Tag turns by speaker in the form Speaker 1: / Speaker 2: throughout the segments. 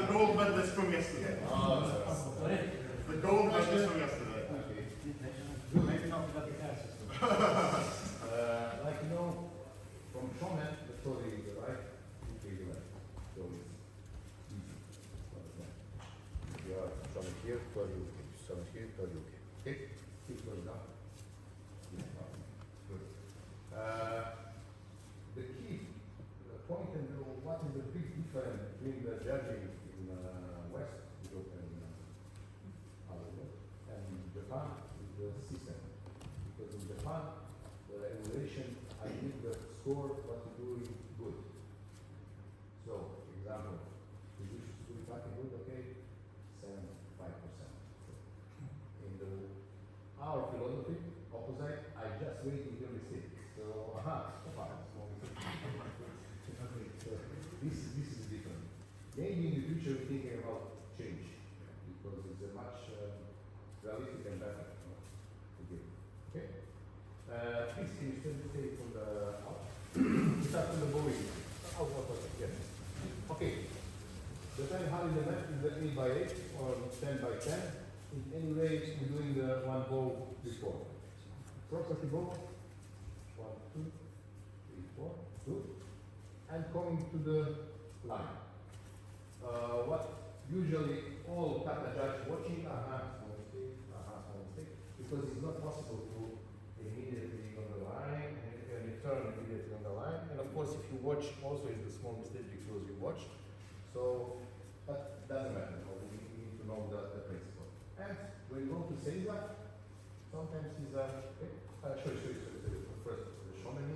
Speaker 1: gold medalist from yesterday. The gold medalist from yesterday.
Speaker 2: Maybe not without the care system.
Speaker 3: Like you know, from showman, the story is the right, okay, the left. So it's easy. If you are showman here, story okay. Showman here, story okay. Okay? Keep going down. Good. The key, the point, and what is the big difference between the judging in West Europe and other world, and Japan is the system. Because in Japan, the evaluation, I give the score what you're doing good. So, example, you do something good, okay, 75%. In our philosophy, opposite, I just wait in your mistake. So, small mistake. Okay, so this is different. Maybe in the future we're thinking about change, because it's a much realistic and better to give. Okay? Please, can you still stay from the out? Start from the bowling. Yes. Okay. The time how in the left is the 8 by 8 or 10 by 10. In any way, we're doing the one bow before. Property bow. 1, 2, 3, 4, 2. And coming to the line. What usually all kata judge watching, small mistake, because it's not possible to immediately on the line, and you turn immediately on the line. And of course, if you watch, also is the small mistake because you watch. So, but doesn't matter. We need to know the principle. And when you go to Seiza, sometimes he's sorry. First, the shomeni.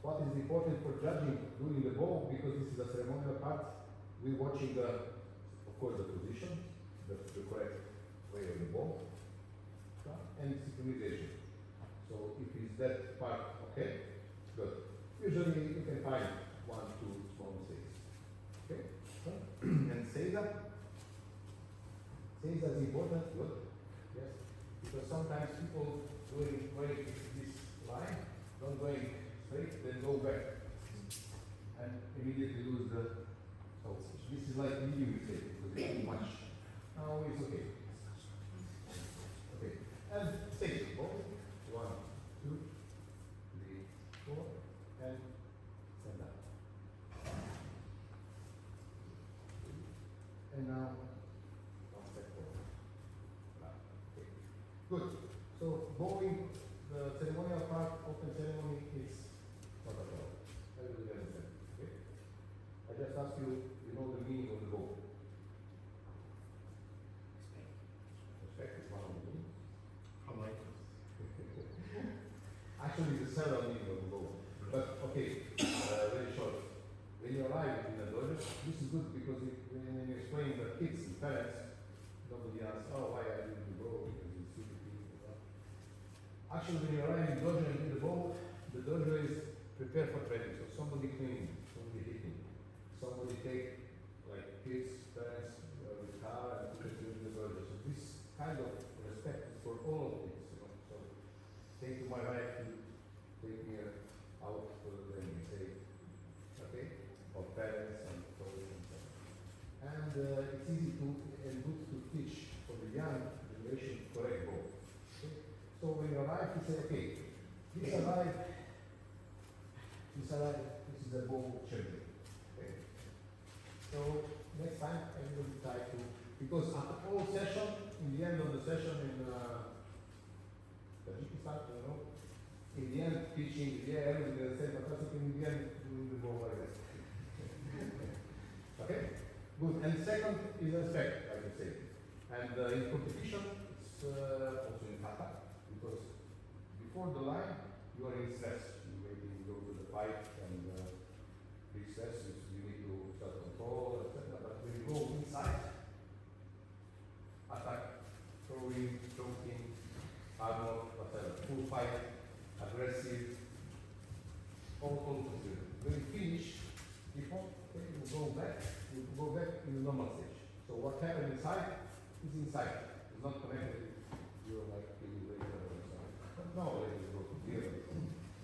Speaker 3: What is important for judging during the bow, because this is a ceremonial part, we're watching the, of course, the position, the correct way of the bow, and synchronization. So if it's that part okay, good. Usually you can find 1, 2 small mistakes. Okay? And Seiza. Seiza is important, good. Yes. Because sometimes people going this line, don't going straight, then go back. And immediately lose the pulse. This is like medium mistake, because it's too much. Now it's okay. Okay. And same. 1, 2, 3, 4, and stand up. And now, one step forward. Okay. Good. So, bowing, the ceremonial part, open ceremony is not at all. Everybody understand. Okay? I just ask you, you know the meaning of the bow. Respect is one of the meanings.
Speaker 1: I like this.
Speaker 3: Actually, there's several meanings of the bow. But okay, very short. When you arrive in the dojo, this is good because when you explain the kids and parents, nobody asks, oh, why are you doing the bow? Because it's stupid. Actually, when you arrive in the dojo and do the bow, the dojo is prepared for training. So somebody cleaning, somebody hitting, somebody take like kids, parents with car and put it in the dojo. So this kind of respect is for all of kids. So take to my right to take me out for the training, say, okay, of parents and colleagues and so on. And it's easy to and good to teach for the young generation correct bow. Okay? So when you arrive, you say, okay, this is a bow champion. Okay? So next time everybody try to, because after all session, in the end of the session in Tajikistan, in the end teaching, everybody will say, but in the end doing the bow like that. Okay? Good. And second is respect, like I say. And in competition, it's also in Kata, because before the line, you are in stress. You maybe go to the fight and big stress, you need to self-control, etc. But when you go inside, attack, throwing, choking, armor, whatever, full fight, aggressive, all considered. When you finish, before you go back in the normal stage. So what happened inside is inside. It's not connected. You're like feeling later or something. But no, let it go together.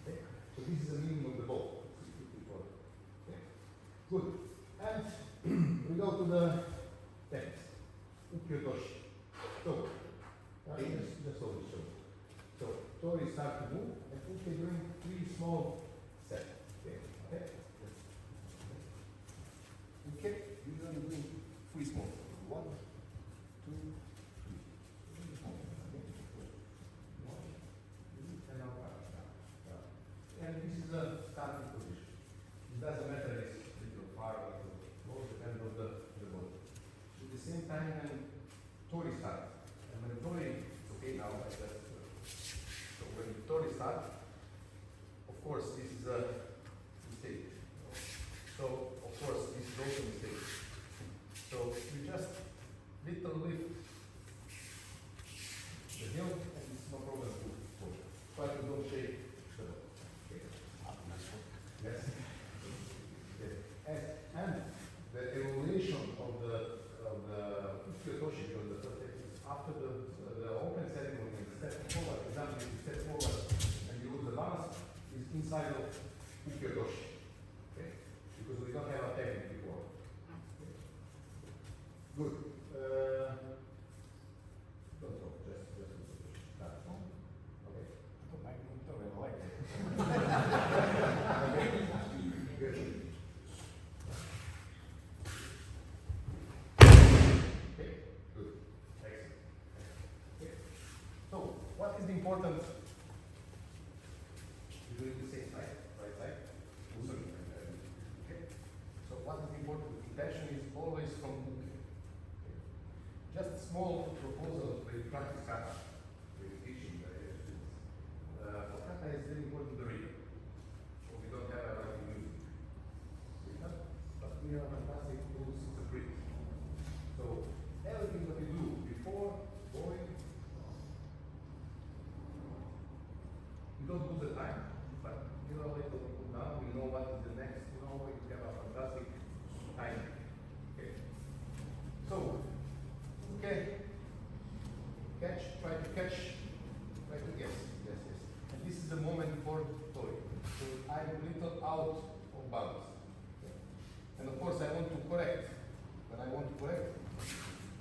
Speaker 3: Okay? So this is the meaning of the bow. Okay? Good. to the text. Ukyotoshi. So, just over the shoulder. So, tori start to move, and uke doing 3 small steps. Okay? Okay? Okay, you're going to do 3 small. 1, 2, 3. Really small. Okay? 1, 2, and now down. And this is a starting position. It doesn't matter if it's a little far or a little close, depends on the body. At the same time, when tori starts, and when tori, it's okay now, like that. So when tori starts, of course, this is a mistake. So, of course, this is also a mistake. So, you just little lift the heel, and it's no problem to push. Try to don't shake the body. Okay. Yes. Okay. And the evaluation of the Ukyotoshi, because the first step is after the open ceremony and step forward, for example, if you step forward and you lose the balance, is inside of Ukyotoshi. Okay? Because we don't have a technique before. Okay. Good. Don't talk, just start. Okay. Good. Okay, good. Excellent. Okay. So, what is important? You're doing the same side, right side? Okay. So, what is important? Intention is always from movement. Okay. Just a small proposal when you practice kata, when you're teaching the students. For kata, it's very important the rhythm. So, we don't have a like music. But we have fantastic tools to breathe. So everything that we do before going, we don't lose the time, but you know, like now we know what is the next, you know, we have a fantastic time. Okay. So, okay, try to yes. And this is the moment for tori. So I'm a little out of balance. And of course I want to correct. When I want to correct,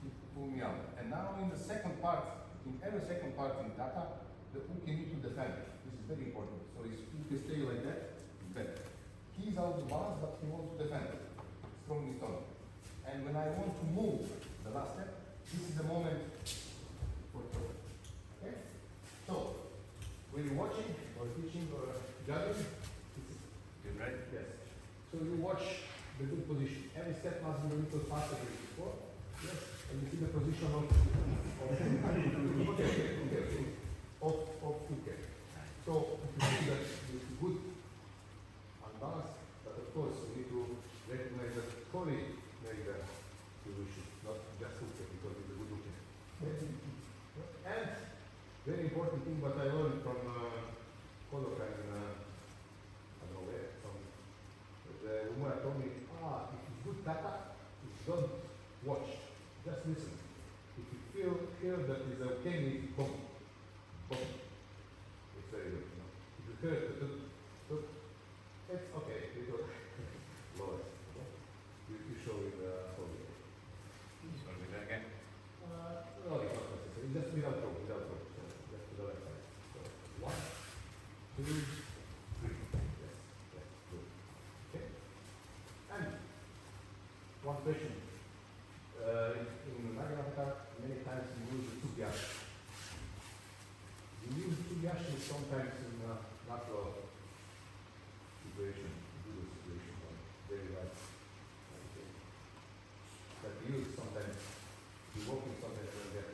Speaker 3: it pull me out. And now in the second part, in every second part in kata, the uke need to defend. This is very important. So if uke stay like that, it's better. He's out of balance, but he wants to defend. Strongly strong. And when I want to move the last step, this is the moment for tori. Okay? So, when you're watching or teaching or judging,
Speaker 2: You ready?
Speaker 3: yes. So you watch the good position. Every step must be a little faster than before. Yes. And you see the position of uke. So you see that it's good unbalanced, but of course we need to recognize that tori made the position, not just uke, because it's a good uke. And very important thing what I learned from Kodokan, I don't know where, from the woman told me, if it's good kata, don't watch, just listen. If you feel that is okay, you need to come. It's very good, you know. If you hear it, it's okay, little lower. You show it slowly.
Speaker 2: Shall we do that again?
Speaker 3: No, it's not necessary, just without rope, so just to the left side. So, 1, 2, 3. Yes, good. Okay? And one question. In Nage many times we use Tsugiyashi. We use Tsugiyashi sometimes in natural situation, Judo situation, very right. Okay. But we use sometimes, we walking sometimes like that.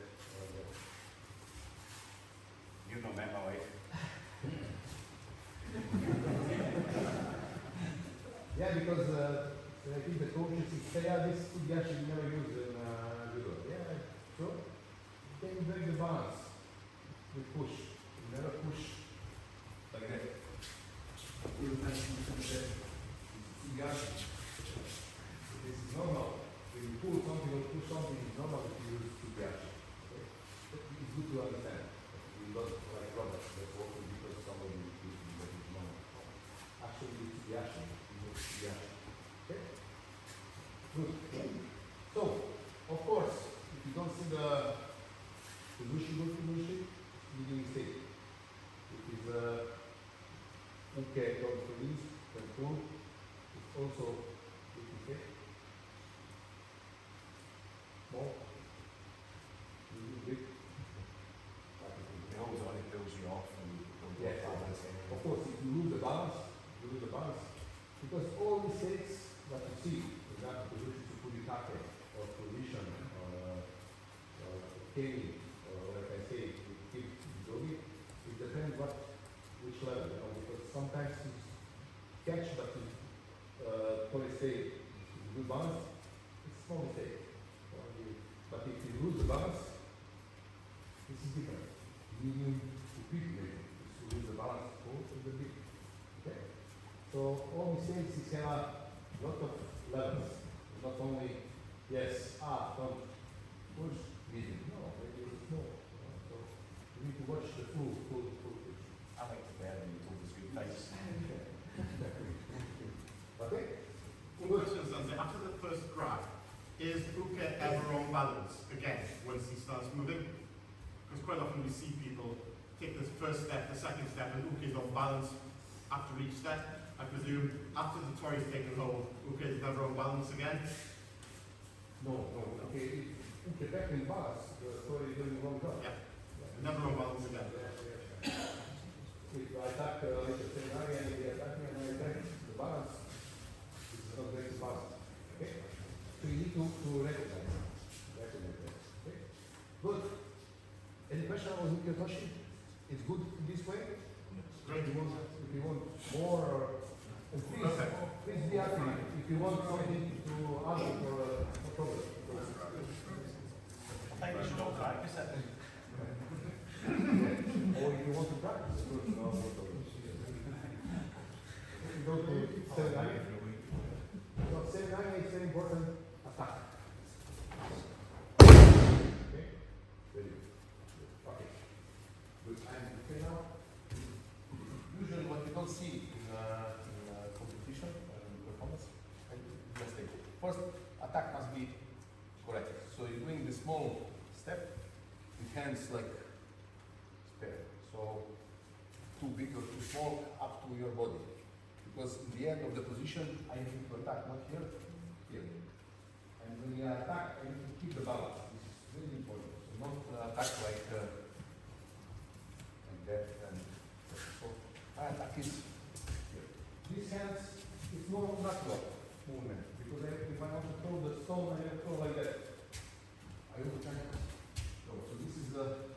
Speaker 2: You know memo, eh?
Speaker 3: Yeah, because I think the coaches say, this Tsugiyashi we never use in Judo. Yeah, sure. Can you break the balance? We push. We never push like that. Tsugiyashi. This is normal. When you pull something or push something, it's normal that you use Tsugiyashi. Okay? But it's good to understand. We don't like robots that work because somebody is using that is normal. Actually, it's Tsugiyashi. Okay? Good. uke, don't release, then pull. It's also uke. More. Big.
Speaker 2: It holds on, it builds you off and you don't
Speaker 3: Yeah,
Speaker 2: get balance.
Speaker 3: of course, if you lose the balance, you lose the balance. Because all mistakes that you see, for example, position to Kudikake, or position, or Kei, or like I say, keep Jogi, it depends which level, you know, because sometimes you catch but you probably say good balance, it's a small mistake. But if you lose the balance, this is different. Medium to big maybe. If you lose the balance, both of the big. Okay? So all mistakes is have a lot of levels. Not only yes, don't push medium. No, maybe it's more. So you need to watch the full picture.
Speaker 2: I like to bear when you told us good face.
Speaker 3: Okay?
Speaker 1: One question is, after the first grab, is Uke ever on balance again once he starts moving? Because quite often we see people take this first step, the second step, and Uke is on balance after each step. I presume after the toy is taken hold, Uke is never on balance again?
Speaker 3: No. Okay, if back in balance, the story is doing a wrong job.
Speaker 1: Yeah. Never on balance again.
Speaker 3: If I attack like a scenario and they attack me and I attack, the balance is not very balance. Okay? So you need to recognize that. Okay? Good. Any question on Hikyotoshi? It's good this way?
Speaker 1: Great.
Speaker 3: If you want more, and please be active. If you want something to ask for a problem.
Speaker 2: I think we should all practice it.
Speaker 3: Or if you want to practice, good. No problem. You go to 7-9. So 7-9 is very important attack. Okay? Very good. Okay. Good. And okay now? Usually what you don't see in competition or in performance, and just take it. First, attack must be correct. So you're doing the small step with hands like spare. So too big or too small up to your body. Because in the end of the position, I need to attack not here, here. And when you attack, I need to keep the balance. This is really important. So not attack like that. And so my attack is here. These hands, it's more natural movement. Because if I want to throw the stone, I have to throw like that. I will try to throw. So this is a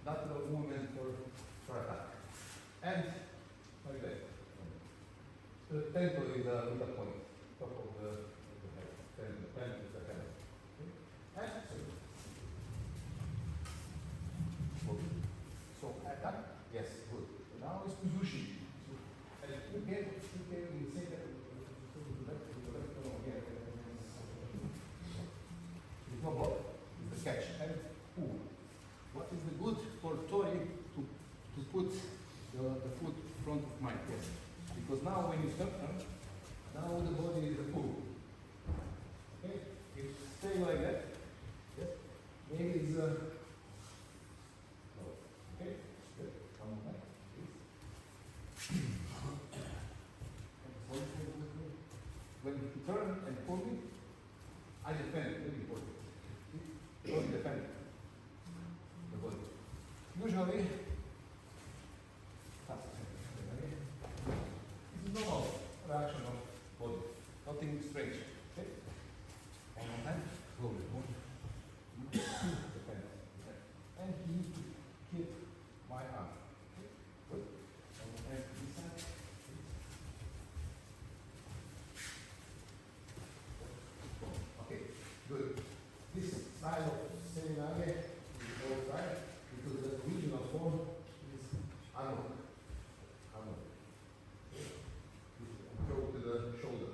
Speaker 3: natural movement for attack. And like that. The tempo is with a point, top of the head. Then the pen is the head. Okay? And so attack, yes, good. Now it's position. And you get in the center, it's not block, it's the catch. And pull. What is the good for Tori to put the foot in front of my chest? Because now when you step now the body is full. Okay? If you stay like that, yes, maybe it's no. Okay? Good. Come on back, please. When you turn and pull me, I defend it, very important. Don't defend the body. Usually, normal reaction of body, nothing strange. Okay? One more time, slowly. And you need to keep my arm. Okay? Good. One more time to this side. Okay, good. This style of saying Nage is all right because the original form is analog. Throw to the shoulder.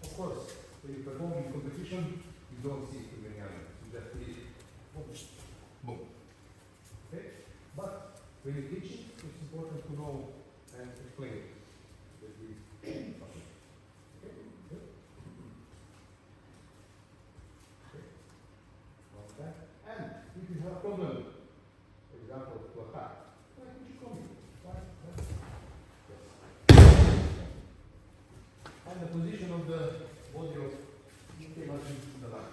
Speaker 3: of course, when you perform in competition, you don't see too many elements. You just see boom, boom. Okay? But when you teach it, it's important to know and explain it. That we okay? Good. Okay. Okay. And if you have a problem, for example, to attack, why would you come in? Why? Yes. And the position of the body of the line.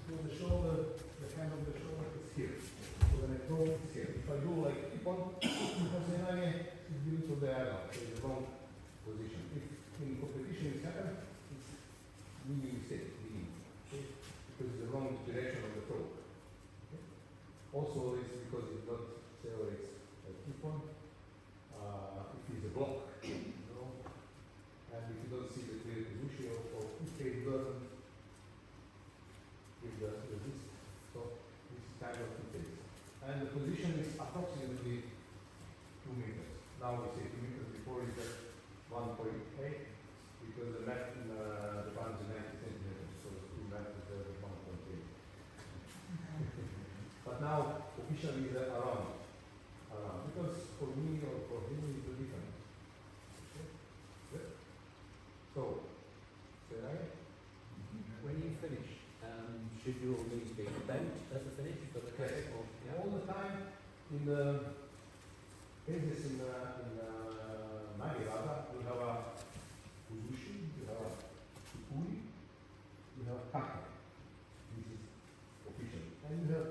Speaker 3: So the shoulder, the hand of the shoulder is here. So when I throw, it's here. If I do like keep on, because then I it's due to the diagonal, so it's the wrong position. If in competition it's happened, it's really mistake, really, okay? Because it's the wrong direction of the throw. Okay? Also, it's because it's not accelerates like keep on. If it's a block, you know, and if you don't see the clear position or if it doesn't give the resist, so this is kind of two things. And the position is approximately 2 meters. Now we say 2 meters, before is at 1.8, because the mat in the band is 90 centimeters, so 2 meters is 1.8. But now, officially is around. Because for me or for him it's a difference. Okay? Good. So, right?
Speaker 4: When you finish, should your knees be bent at the finish for the
Speaker 3: Yes.
Speaker 4: kick? Or, yeah?
Speaker 3: All the time in the cases in Nage, you have a uzushi, you have a kukuri, you have kata. This is official. And you have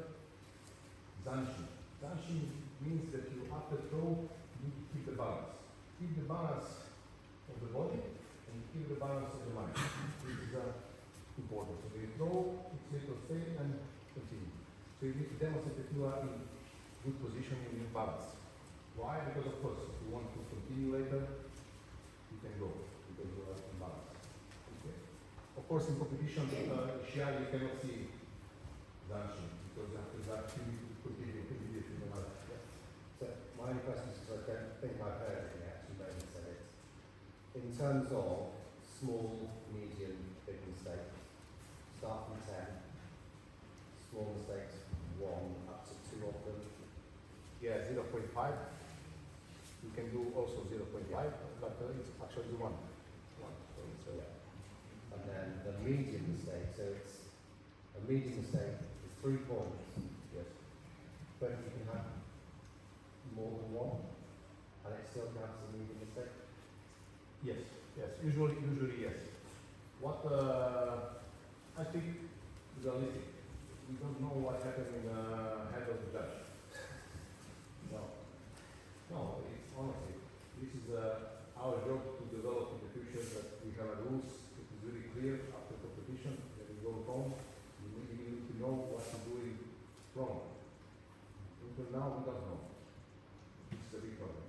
Speaker 3: zanshin. Zanshin means that you after throw, you keep the balance. Keep the balance of the body and keep the balance of the mind. This is important. So when you throw, it's here to stay and continue. So you need to demonstrate that you are in good position and in balance. Why? Because of course, if you want to continue later, you can go because you are in balance. Okay. Of course, in competition, Shia, you cannot see Zanshin because after that you need to continue immediately.
Speaker 5: So my only question is because I don't think I've heard anything actually when you said it. In terms of small, medium, big mistakes, start from 10, small mistakes 1 up to 2 of them.
Speaker 3: Yeah, 0.5. You can do also 0.5, but it's actually 1. So,
Speaker 5: Yeah. And then the medium mistake, so it's a medium mistake is 3 points,
Speaker 3: yes.
Speaker 5: but you can have more than 1 and it still counts as a medium mistake.
Speaker 3: Yes, yes. Usually yes. What I think is realistic. We don't know what happened in the head of the judge. No, it's honestly, this is our job to develop in the future that we have a rules. It is really clear after competition when you go home. You really need to know what you're doing wrong. Until now, we don't know. This is a big problem.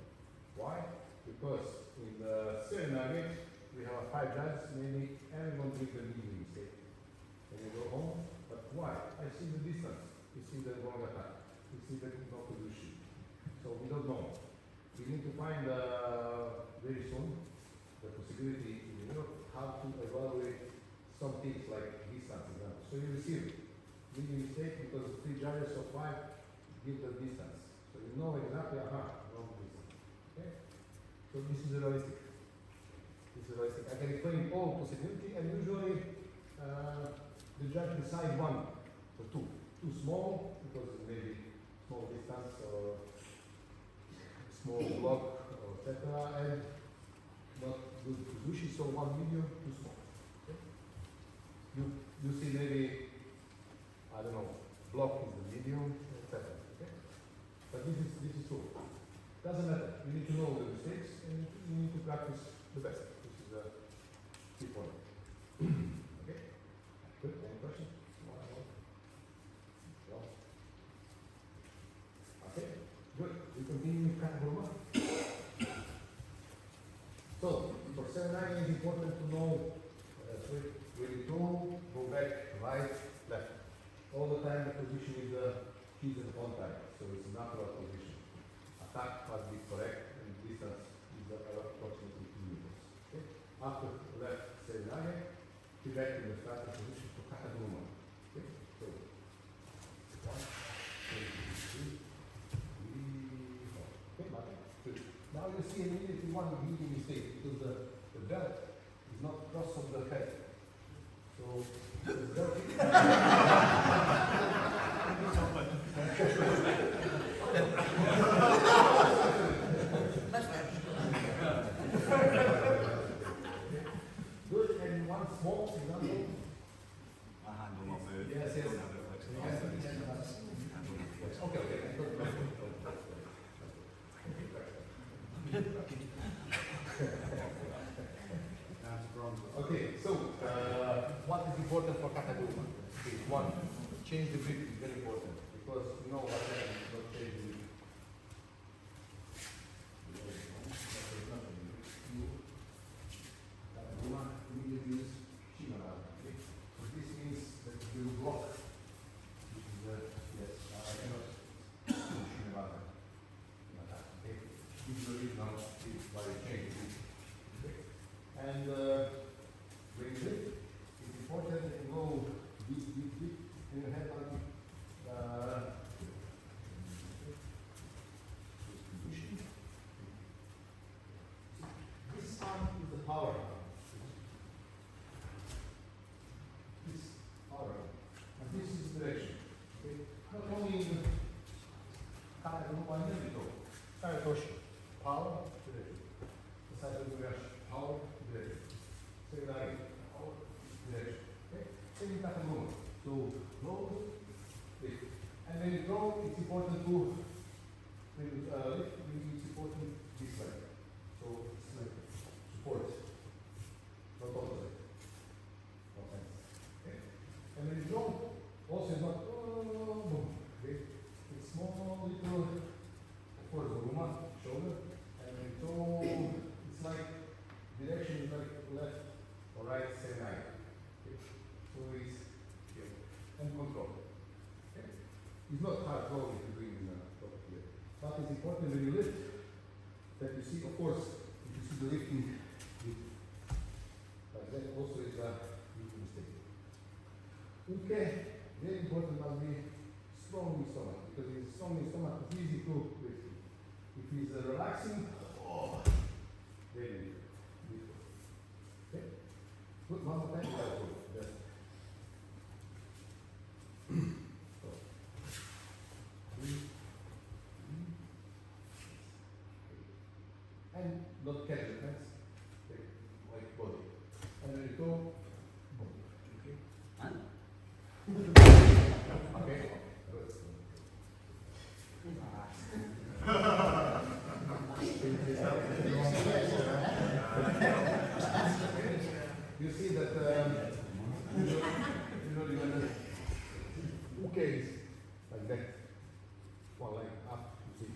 Speaker 3: Why? Because in the Nage, we have 5 judges, maybe everyone did the leading mistake. When you go home, but why? I see the distance. You see the wrong attack. You see the no position. So we don't know. We need to find very soon the possibility in Europe how to evaluate some things like distance example. So you receive leading mistake because 3 judges or 5 give the distance. So you know exactly, wrong distance. Okay? So this is realistic. This is realistic. I can explain all possibility and usually the judge decides 1 or 2. Too small because maybe small distance or small block or etc. And not good sushi, so 1 medium, too small. Okay? You see maybe, I don't know, block is the medium, etc. Okay? But this is true. Doesn't matter. You need to know the mistakes and you need to practice the best. This is the key point. Okay? Good. Any questions? No. Okay. Good. We continue with Kata. So for 7-9 it's important to know when you go back, right, left. All the time the position is the keys and contact, so it's a natural position. Attack must be correct and distance is approximately 2 meters. Okay? After left, say Nage, be back in the starting position for Kata. Okay, so 1, 2, 3, 4. Okay, good. Now you see immediately one leading mistake because the belt is not cross of the head. So the belt good, and one small example.
Speaker 2: My hand on my bird.
Speaker 3: Yes, yes.
Speaker 2: Don't have it flexible.
Speaker 3: Okay, okay. Okay, so what is important for Kata? Okay, one, change the grip is very important because you know what happens if you don't change the grip. Immediately use Shimada. Okay? So this means that you will block. This is yes, I cannot do Shimada. Okay? This is the reason now why I change it. Okay? And when you lift, it's important that you go deep, deep, deep, and you have like this arm is the power arm. This power arm. And this is the direction. Okay? Not only in Kata one minute ago. Power, direction. The side of the direction. Power, direction. Say that again. Power, direction. Okay? Same in Kata movement. So, close, lift. And when you throw, it's important to, when you lift, it's important this way. So, it's like support. Not opposite. No sense. Okay? And when you throw, also it's not, boom. Okay? It's small, little, of course, Buruma, shoulder. And when you throw, it's like, direction is like left or right, same line. Okay? So it's here. And control. Okay? It's not hard throw if you're doing top here. But it's important when you lift that you see, of course, if you see the lifting, but that also is a huge mistake. Okay, very important must be strong in stomach, because if it's strong in stomach, it's easy to lift. If it's relaxing, very difficult. Okay? Good, one more time. Just. So. And not catch the hands, like body. And then you go, boom. Okay? Okay? Good. You see that, okay, like that. One leg up, you see,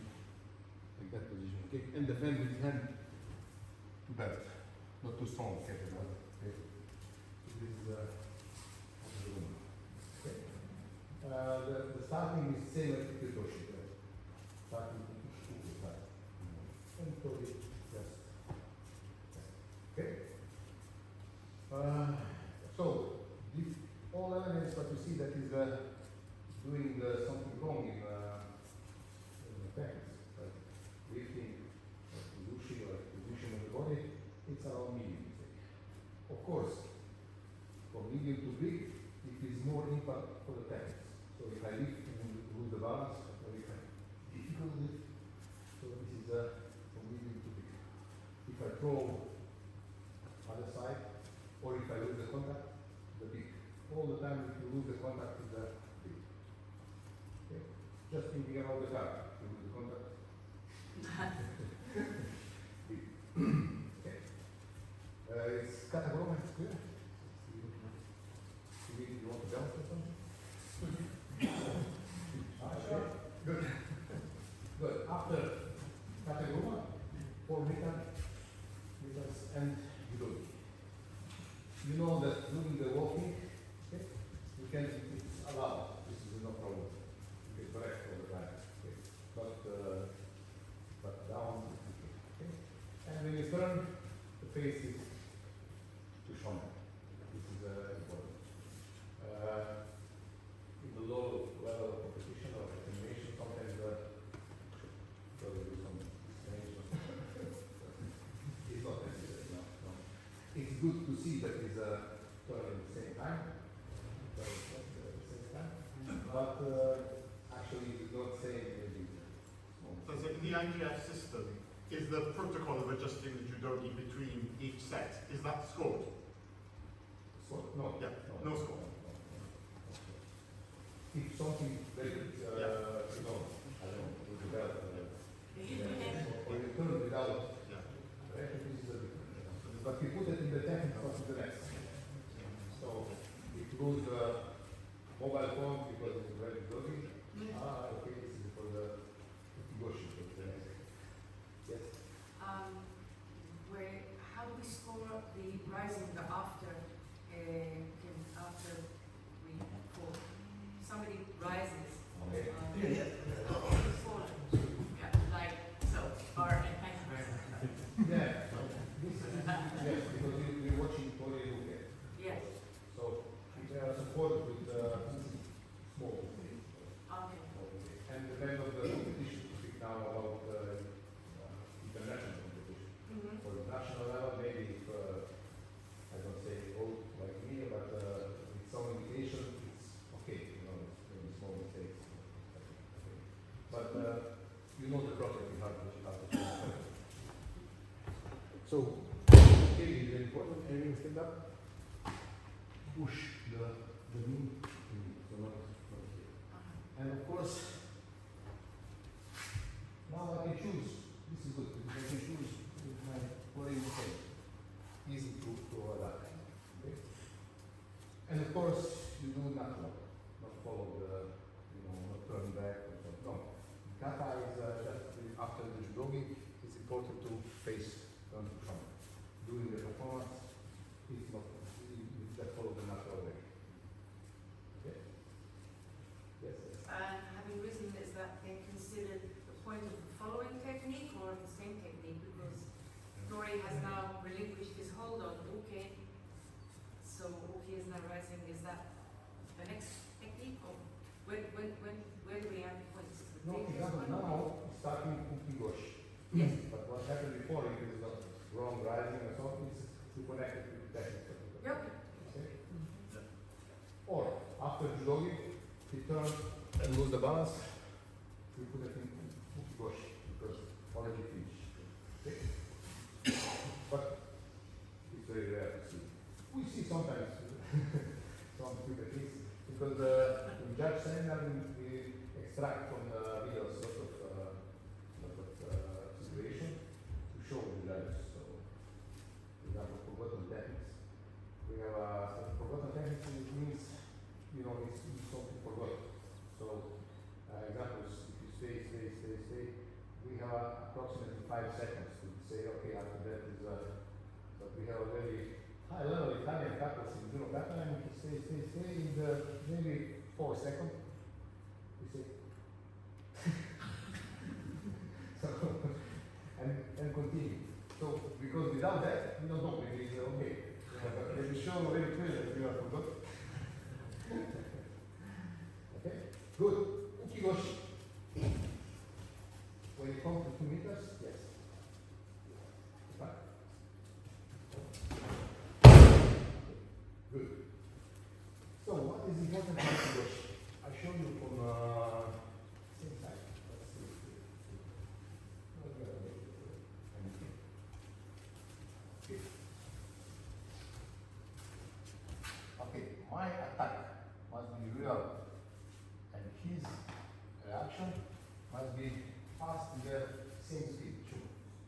Speaker 3: like that position, okay? And defend with hand to belt, not too strong, okay? Okay. So this is okay. The starting is same as the Kyotoshi, starting to push the side. And totally just, okay? So, all elements that you see that is doing something wrong in the pants, like lifting, or position of the body, it's around medium. Of course, from medium to big, it is more impact for the pants. So if I lift and lose the balance, or if I difficult lift, so this is from medium to big. If I throw other side, or if I lose the contact, the big. All the time if you lose the contact with the big. Okay? Just thinking about the car, if you lose the contact. Big. Okay. It's Kata, it's clear? You want to jump or something? Sure. Good. Good. After Kata 4 meters and Judo. You know that doing the walking, okay, you can, it's allowed, this is no problem. You can correct all the time, okay. But down, okay. And when you turn, the face is push on. This is important. In the low level of competition or examination, sometimes there will be some explanation. It's not necessary, no. It's good to see that it's turn at the same time, but actually it's not saying maybe small.
Speaker 1: So in the IGF system, is the protocol of adjusting the judogi between each set, is that scored?
Speaker 3: So, no.
Speaker 1: Yeah, no score.
Speaker 3: If something very, you know, I don't know, with the belt, or you turn without,
Speaker 1: Yeah.
Speaker 3: right, this is a different, but we put it in the technique of the next. So, it goes mobile phone because it's very doggy. Okay, this is for the Goshi, for the next. Yes?
Speaker 6: How do we score the rising after we fall? Somebody rises.
Speaker 3: Okay.
Speaker 6: Fallen. Yeah, like so. Or
Speaker 3: Yeah, this is, yes, because you're watching Tori Luke.
Speaker 6: yes.
Speaker 3: So, they are supported with small.
Speaker 6: Okay.
Speaker 3: And the end of the competition, to speak now about international competition.
Speaker 6: Mm-hmm.
Speaker 3: For the national level, maybe if, I don't say old like me, but with some indication, it's okay, you know, it's maybe small mistakes. But you know the process you have to do. So, okay, is it important area stand up? Push the knee, so not here. And of course, now I can choose. This is good because I can choose with my body shape. Easy to adapt. Okay? And of course, you do not follow the, you know, not turn back or something. No. Kata is just after the judogi, it's important to face turn to front. During the performance, it's not, you just follow the natural way. Okay? Yes, yes.
Speaker 6: And having risen, is that then considered the point of the following technique or the same technique? Because Tori has now relinquished his hold on Uke, so Uke is now rising. Is that the next technique, or where do we have points?
Speaker 3: No, example now, starting Uki Goshi.
Speaker 6: Yes.
Speaker 3: But what happened before, if it is not wrong rising or something, is to connect it with the technique.
Speaker 6: Yep.
Speaker 3: Okay? Or, after judogi, he turns and lose the balance, we put it in Uki Goshi, because already finished. Okay? But, it's very rare to see. We see sometimes some few techniques, because in judge seminar we extract from the videos sort of situation to show the judges. So, for example, forgotten techniques. We have forgotten techniques, which means, you know, it's something forgotten. So, examples, if you stay, we have approximately 5 seconds to say, okay, after that is, but we have a very high level Italian couples in Judo Kata, and we stay, in maybe 4 seconds. We say, so, and continue. So, because without that, we don't know, maybe it's okay. But they will show very clearly that you are forgotten. Okay? Good. Ukigoshi. When it comes to 2 meters, yes. Back. Good. So, what is important about Ukigoshi? I show you from same side. Let's see. Okay, my attack must be real, and his reaction must be fast in the same speed too.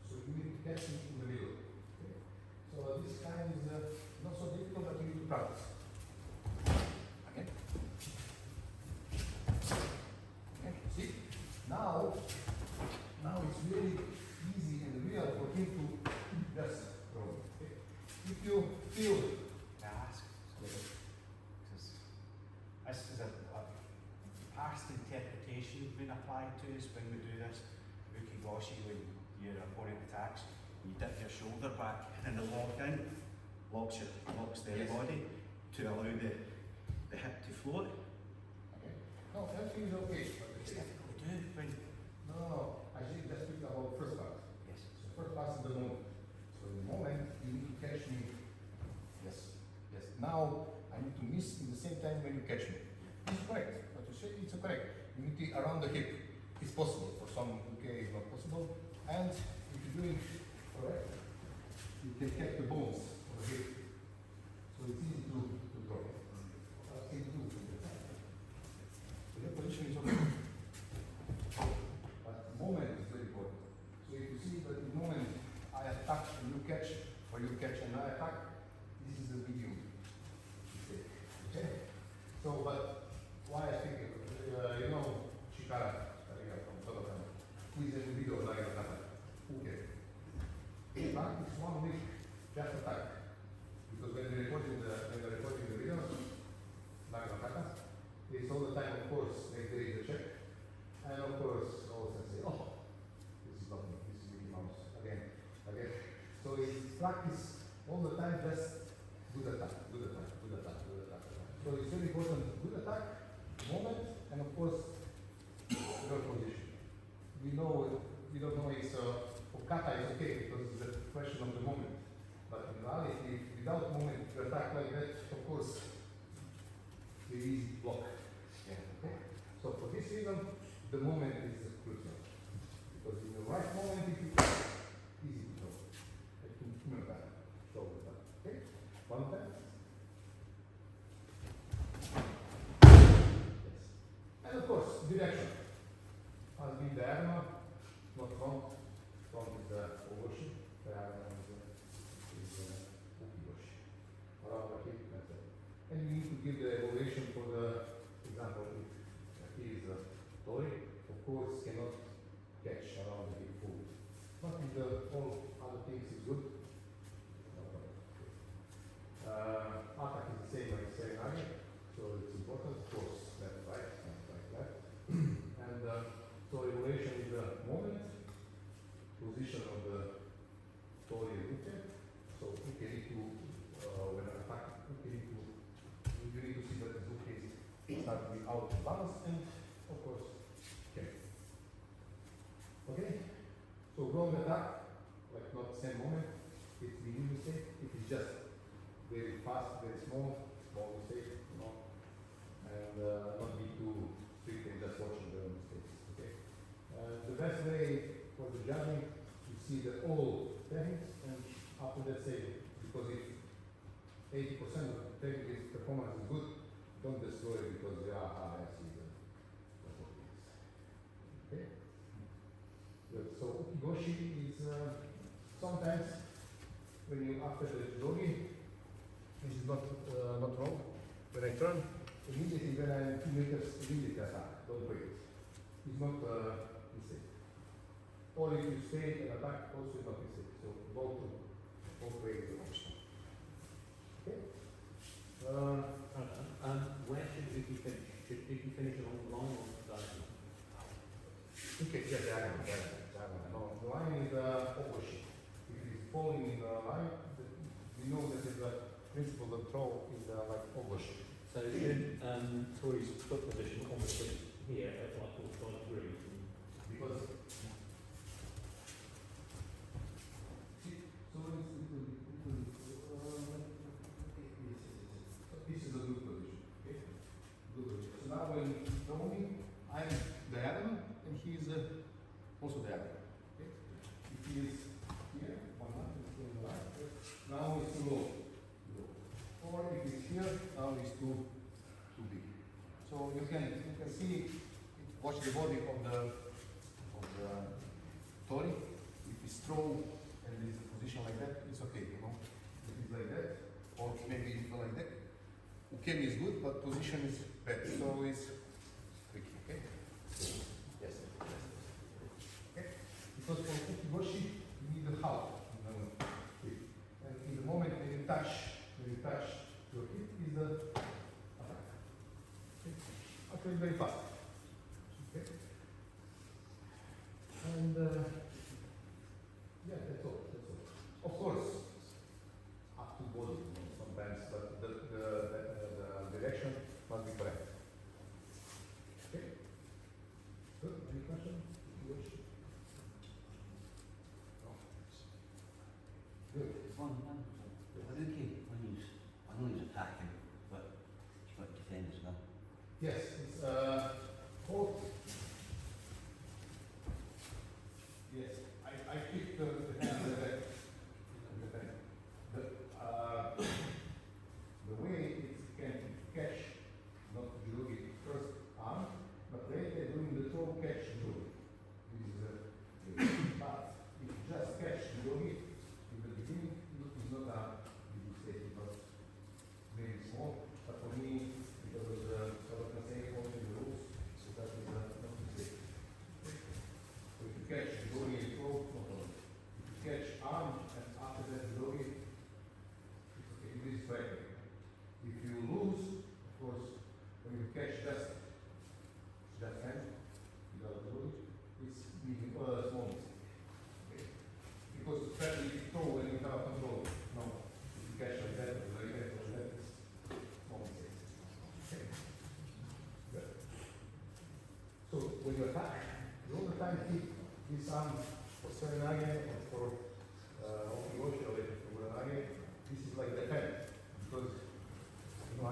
Speaker 3: So you need to catch him in the middle. Okay? So this kind is not so difficult, but you need to practice. Okay? Okay, see? Now it's really easy and real for him to just throw. Okay? If you feel
Speaker 2: Can I ask? Because this is a past interpretation being applied to us when we do this. Ukigoshi, when your opponent attacks, you dip your shoulder back and then the lock in.
Speaker 7: locks the
Speaker 3: Yes.
Speaker 7: body to allow the hip to float.
Speaker 3: Okay. No, everything is okay. But
Speaker 2: It's
Speaker 3: the
Speaker 2: difficult to do when,
Speaker 3: no, I think just speak about first part.
Speaker 2: yes.
Speaker 3: So first part is the moment. So in the moment you need to catch me. Yes. Yes. Now I need to miss in the same time when you catch me. It's correct. What you say, it's correct. You need to around the hip. It's possible. For some, okay, it's not possible. And if you're doing correct, you can catch the bones of the hip. So it's easy to draw. Easy to do. So your position is okay. But the moment is very important. So if you see that the moment I attack and you catch, or you catch and I attack, this is the medium mistake. Okay? So, but why I think, you know, Chikara, from Kata, who is in the video of Kata. Okay. In practice, 1 week, just attack. Because when we're recording the video, Kata, it's all the time, of course, like there is a check. And of course, also say, oh, this is not me, this is Mickey Mouse. Again. So it's practice all the time, just good attack. So it's very important, good attack, moment, and of course, your position. We don't know it's, for Kata it's okay, because it's a question of the moment. But in reality, without moment, to attack like that, of course, the easy block. Yeah. Okay? So for this reason, the moment is crucial. Because in the right moment, if you easy to draw. Shoulder back. Okay? One time. Yes. And of course, direction. Has been diagonal, not front. Front is the overshoot. Diagonal is ukiyoshi. Around the hip, that's it. And you need to give the elevation for the example. If he is a Tori, of course, cannot catch around the hip full. But if the all other things is good, no problem. Attack is the same like saying Nage, so it's important, of course, left, right, left. And so elevation is the moment, position of the Tori and Uke. So Uke need to, when attack, Uke need to, you need to see that the Uke is start to be out of balance and, of course, okay. Okay? So wrong attack, like not same moment, it's the new mistake. If it's just very fast, very small mistake, you know, and not be too strict and just watching the mistakes. Okay. The best way for the judging, you see the all techniques, and after that say, because if 80% of the technique performance is good, don't destroy it because they are high season. Okay. Good. So ukigoshi is sometimes when you after the jogi, this is not wrong. When I turn, immediately when I'm 2 meters, immediately attack. Don't wait. It's not mistake. Or if you stay and attack, also is not mistake. So both ways are optional. Okay.
Speaker 4: Where should Uki finish? Should Uki finish along the line or diagonal?
Speaker 3: Okay, yeah, diagonal. No, the line is opposite. If it's falling in the line, we know that is the principle of throw is like opposite.
Speaker 4: So should Tori's foot position on the foot here at like 45 degrees?
Speaker 3: Because see, so this is a good position. Okay? Good position. So now when he's throwing, I'm diagonal and he is also diagonal. Okay? If he is here, one hand is in the right, now it's too low. Or if it's here, now it's too big. So you can see, watch the body of the Tori. If it's throw and there's a position like that, it's okay, you know. If it's like that, or maybe even like that. Ukemi is good, but position is bad, so it's tricky, okay? Yes. Okay? Because for ukigoshi, you need the half. And in the moment when you touch your hip is the attack. Okay? Actually very fast. Okay? And yeah, that's all. Of course, up to body. but the direction must be correct. Okay? Good. Any question? You wish? No. Good.
Speaker 8: One, Uke, I know he's attacking, but he's got to defend as well.
Speaker 3: Yes, it's both. Yes, I picked the hand of the back. The way it can catch, not judo first arm, but later doing the throw catch judo. This is the but if you just catch judo in the beginning, it's not a big mistake, but maybe small. But for me, because of the sort of only the rules, so that is not a mistake. So if you catch judo throw, no problem. If you catch arm and after that judo, it's okay. It is right. If you lose, of course, when you catch just hand, without doing, it's making a small mistake. Okay? Because especially if you throw and you have control, no. If you catch like that, or like that, it's small mistake. Okay? Good. So when you attack, you all the time keep this arm for Nage or for Okiyoshi or for Nage. This is like the pen, because you know,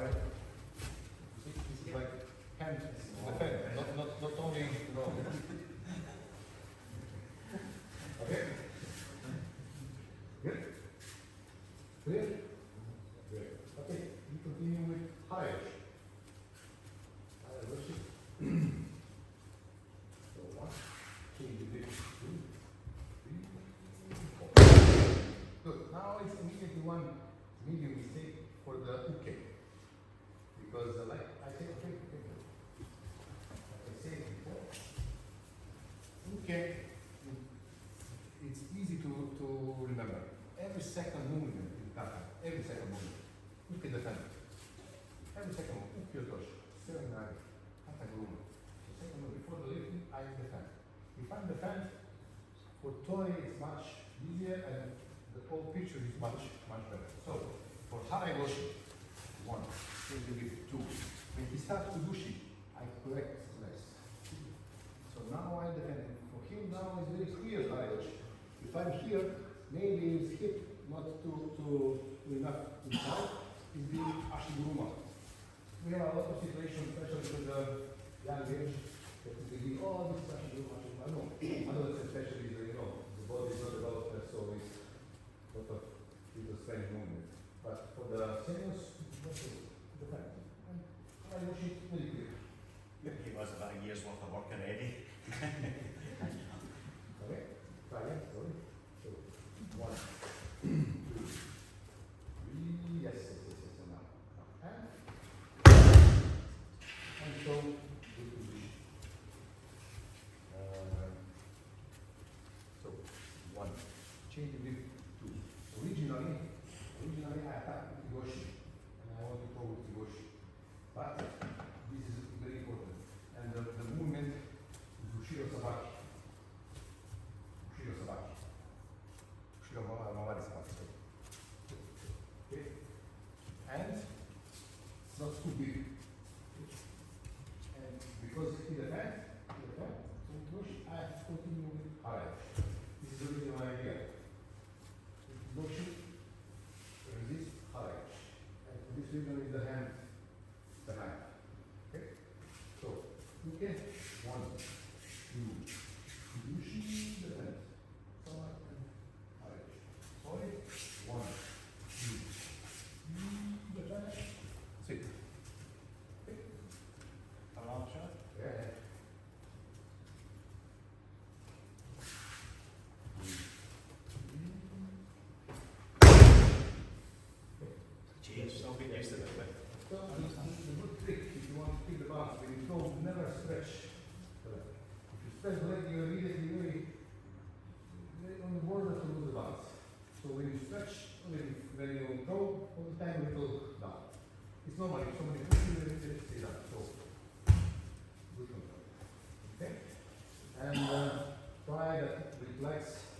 Speaker 3: this is like hand, the pen, not only, you know. Okay? Good? Clear? Good. Okay, we continue with Harayoshi. Harayoshi. So 1, 2, 3, 4. Good. Now it's immediately one medium mistake for the uke. Because like I said, okay, like I said before, uke, it's easy to remember. Every second movement in kata, every second movement, uke defend. Every second movement, uke yotoshi, 7 nage, kata guruma. The second movement, before the lifting, I defend. If I defend, for tori it's much easier and the whole picture is much better. So, for Harayoshi, 1, maybe 2. When he starts to bushi, I correct less. So now I defend him. For him now is very clear Harayoshi. If I'm here, maybe his hip not too enough inside, is being ashiguruma. We have a lot of situations, especially with the young age, that is thinking, oh, this is ashiguruma, ashiguruma. No, others especially, you know, the body is not developed, so it's a lot of little strange movement. But for the seniors, defend. And Harayoshi is very clear.
Speaker 7: He was about a year's worth of work already.
Speaker 3: Okay, try again, sorry. So, 1, 2, 3, yes, and now. And so, good position. So, 1, change with 2. Originally I attacked with Kigoshi, and I want to throw with Kigoshi. But, this is very important. And the movement is Ushiro Sabaki. Ushiro Sabaki. Ushiro Mawari Sabaki. Okay? And it's not too big. And because he defends, so Kigoshi, I have to continue with Harayoshi. This is the original idea. Kigoshi resist Harayoshi. And for this reason is the hand behind. Okay? So, okay, 1, 2, Kigoshi, defend. Someone and Harayoshi. Sorry, 1, 2, defend. Sit. Okay?
Speaker 7: A long shot?
Speaker 3: Yeah.
Speaker 7: Cheers, I'll get used to it.
Speaker 3: So, the good trick, if you want to keep the balance, when you throw, never stretch. If you stretch the leg, you're immediately very on the border to lose the balance. So when you stretch, when you throw, all the time it will down. It's normal, if somebody pushes you, it stay down. So, good control. Okay? And try that reflex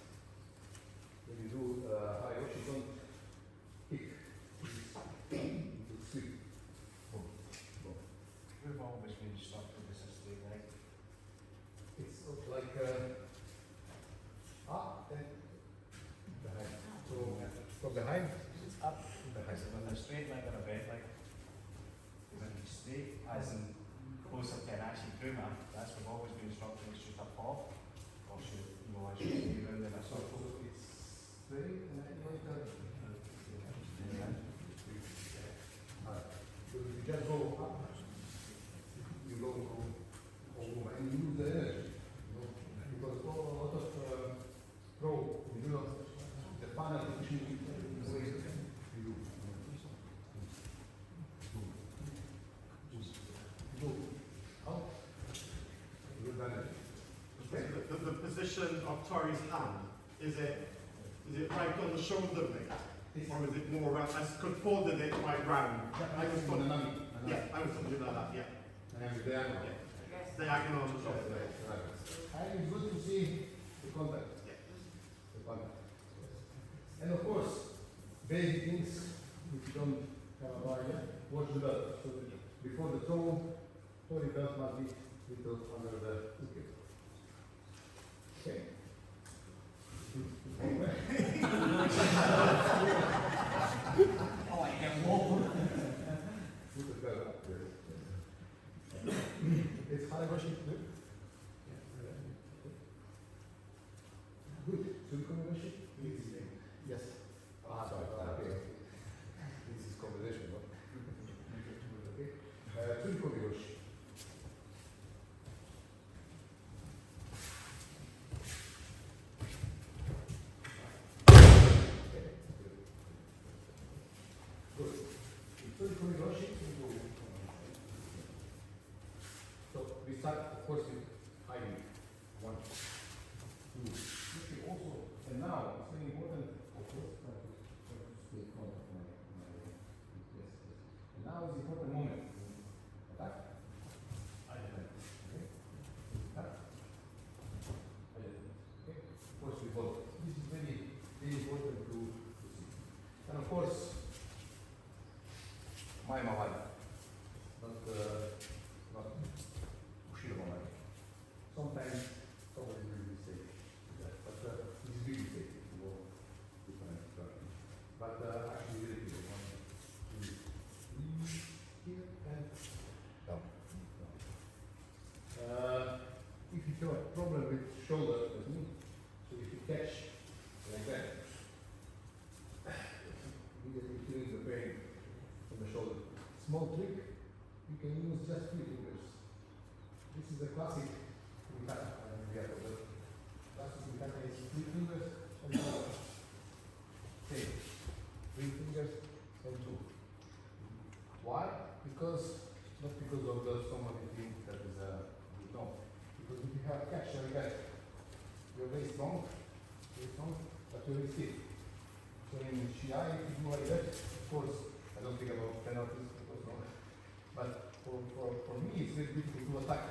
Speaker 3: when you do Harayoshi, don't kick.
Speaker 7: Is it with a straight leg or a bent leg? Is it straight, as in closer to an actual groomer? That's we've always been instructed it's just a pop, or should you know, I should stay around in a
Speaker 3: So
Speaker 7: circle.
Speaker 3: it's straight and then like that. So if you just go up, you go and you lose the energy, you know, because a lot of pro, you know, the panel pushing away you. Go out, good energy. Okay?
Speaker 1: The position of Tori's hand, is it right on the shoulder blade? Or is it more around, I could folded it quite round.
Speaker 3: I was for the nami.
Speaker 1: Yeah, I was thinking like that, yeah.
Speaker 3: And the diagonal.
Speaker 1: Yeah.
Speaker 6: Yes.
Speaker 1: Diagonal on the shoulder blade.
Speaker 3: And it's good to see the contact.
Speaker 1: Yeah.
Speaker 3: The contact. And of course, basic things, if you don't have a bar yet, wash the belt. So that before the toe, Tori belt must be little under the wicket. Okay.
Speaker 2: Oh, I can walk.
Speaker 3: Put the belt up there. It's high rushing to do. Good. Should we come rushing? Yes. Ah, sorry. Okay. This is combination, no? Okay. Should we come rushing? Good. So you come rushing, we go. So we start, of course, with high knee. 1, 2. Okay, also, and now it's very important, of course, try to stay in front of my yes. And now is the important moment. Attack. Okay. Attack. Okay. Of course, we follow. This is very, very important to see. And of course, my Mawai, not Ushiro Mawai. Sometimes somebody will be mistake, but this is really safe to go different instructions. But actually, really good. 1, 2, 3, here and down. If you have a problem with shoulder, as me, so if you catch like that, immediately feeling the pain from the shoulder. Small trick, you can use just 3 fingers. This is a classic Kata. Classic Kata is 3 fingers and 2. Same. 3 fingers and 2. Why? Because, not because of the somebody thinks that is no. Because if you have catch like that, you're very strong, but you're very stiff. So in Shiai, if you do like that, of course, I don't think about penalties, because no. But for me, it's very difficult to attack.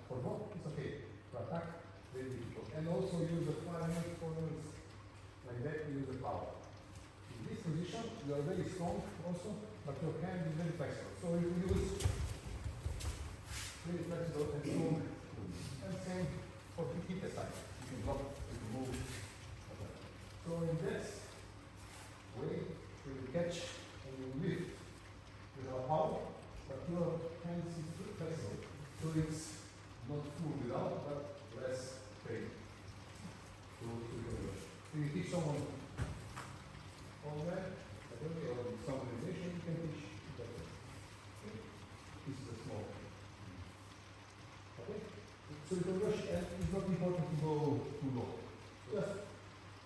Speaker 3: For both, it's okay. To attack, very difficult. And also use the 5 minutes, 4 minutes, like that, you use the power. In this position, you are very strong also, but your hand is very flexible. So if you use very flexible and strong, and same for the hip side. You can block, you can move. So in this way, you will catch and you will lift without power, but your hands is very flexible. So it's not full without, but less pain. So you teach someone all that, or some organization, you can teach that. Okay? This is a small. Okay? So you can rush, and it's not important to go too low. Just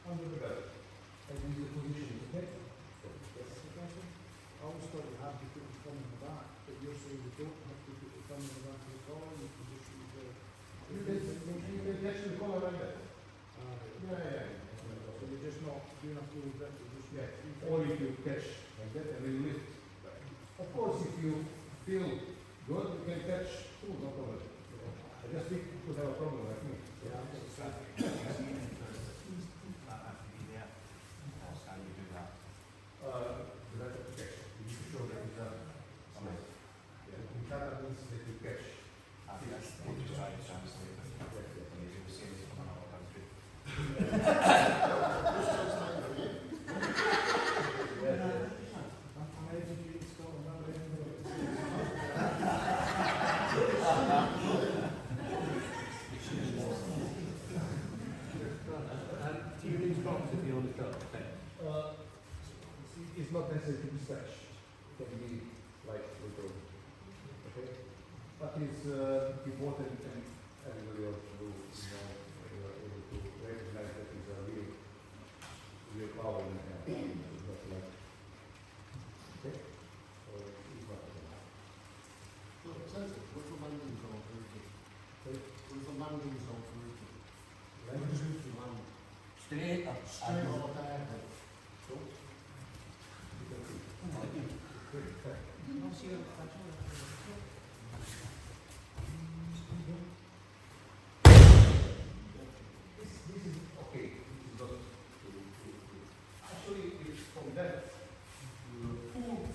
Speaker 3: under the belt. And use the position, okay? Yes.
Speaker 9: I always thought you had to put the thumb in the back, but you're saying you don't have to put the thumb in the back of the collar, you can just use the...
Speaker 3: You can catch the collar like that. Yeah.
Speaker 9: So you're just not doing a full grip, you're just...
Speaker 3: Yeah. Or if you catch like that and then lift. Of course, if you feel good, you can catch too, no problem. I just think you could have a problem like me.
Speaker 9: Yeah, I'm just saying.
Speaker 7: That have to be there. How can you do that?
Speaker 3: You have to catch. You need to show that it's done. Yeah. In Kata means that you catch.
Speaker 7: We'll just try to translate it. And you'll see it from another country.
Speaker 3: Yes. stretch. It can be like little, okay? But it's important and everybody else to do, you are able to recognize that it's a real power in the hand. It's not like, okay? Or it's not like that.
Speaker 9: Look, it says it, what's the landing zone for Uki? What's the landing zone for Uki? Where does Uki land?
Speaker 8: Straight up.
Speaker 9: Straight or diagonal?
Speaker 3: This is okay. This is not actually it's from that. Full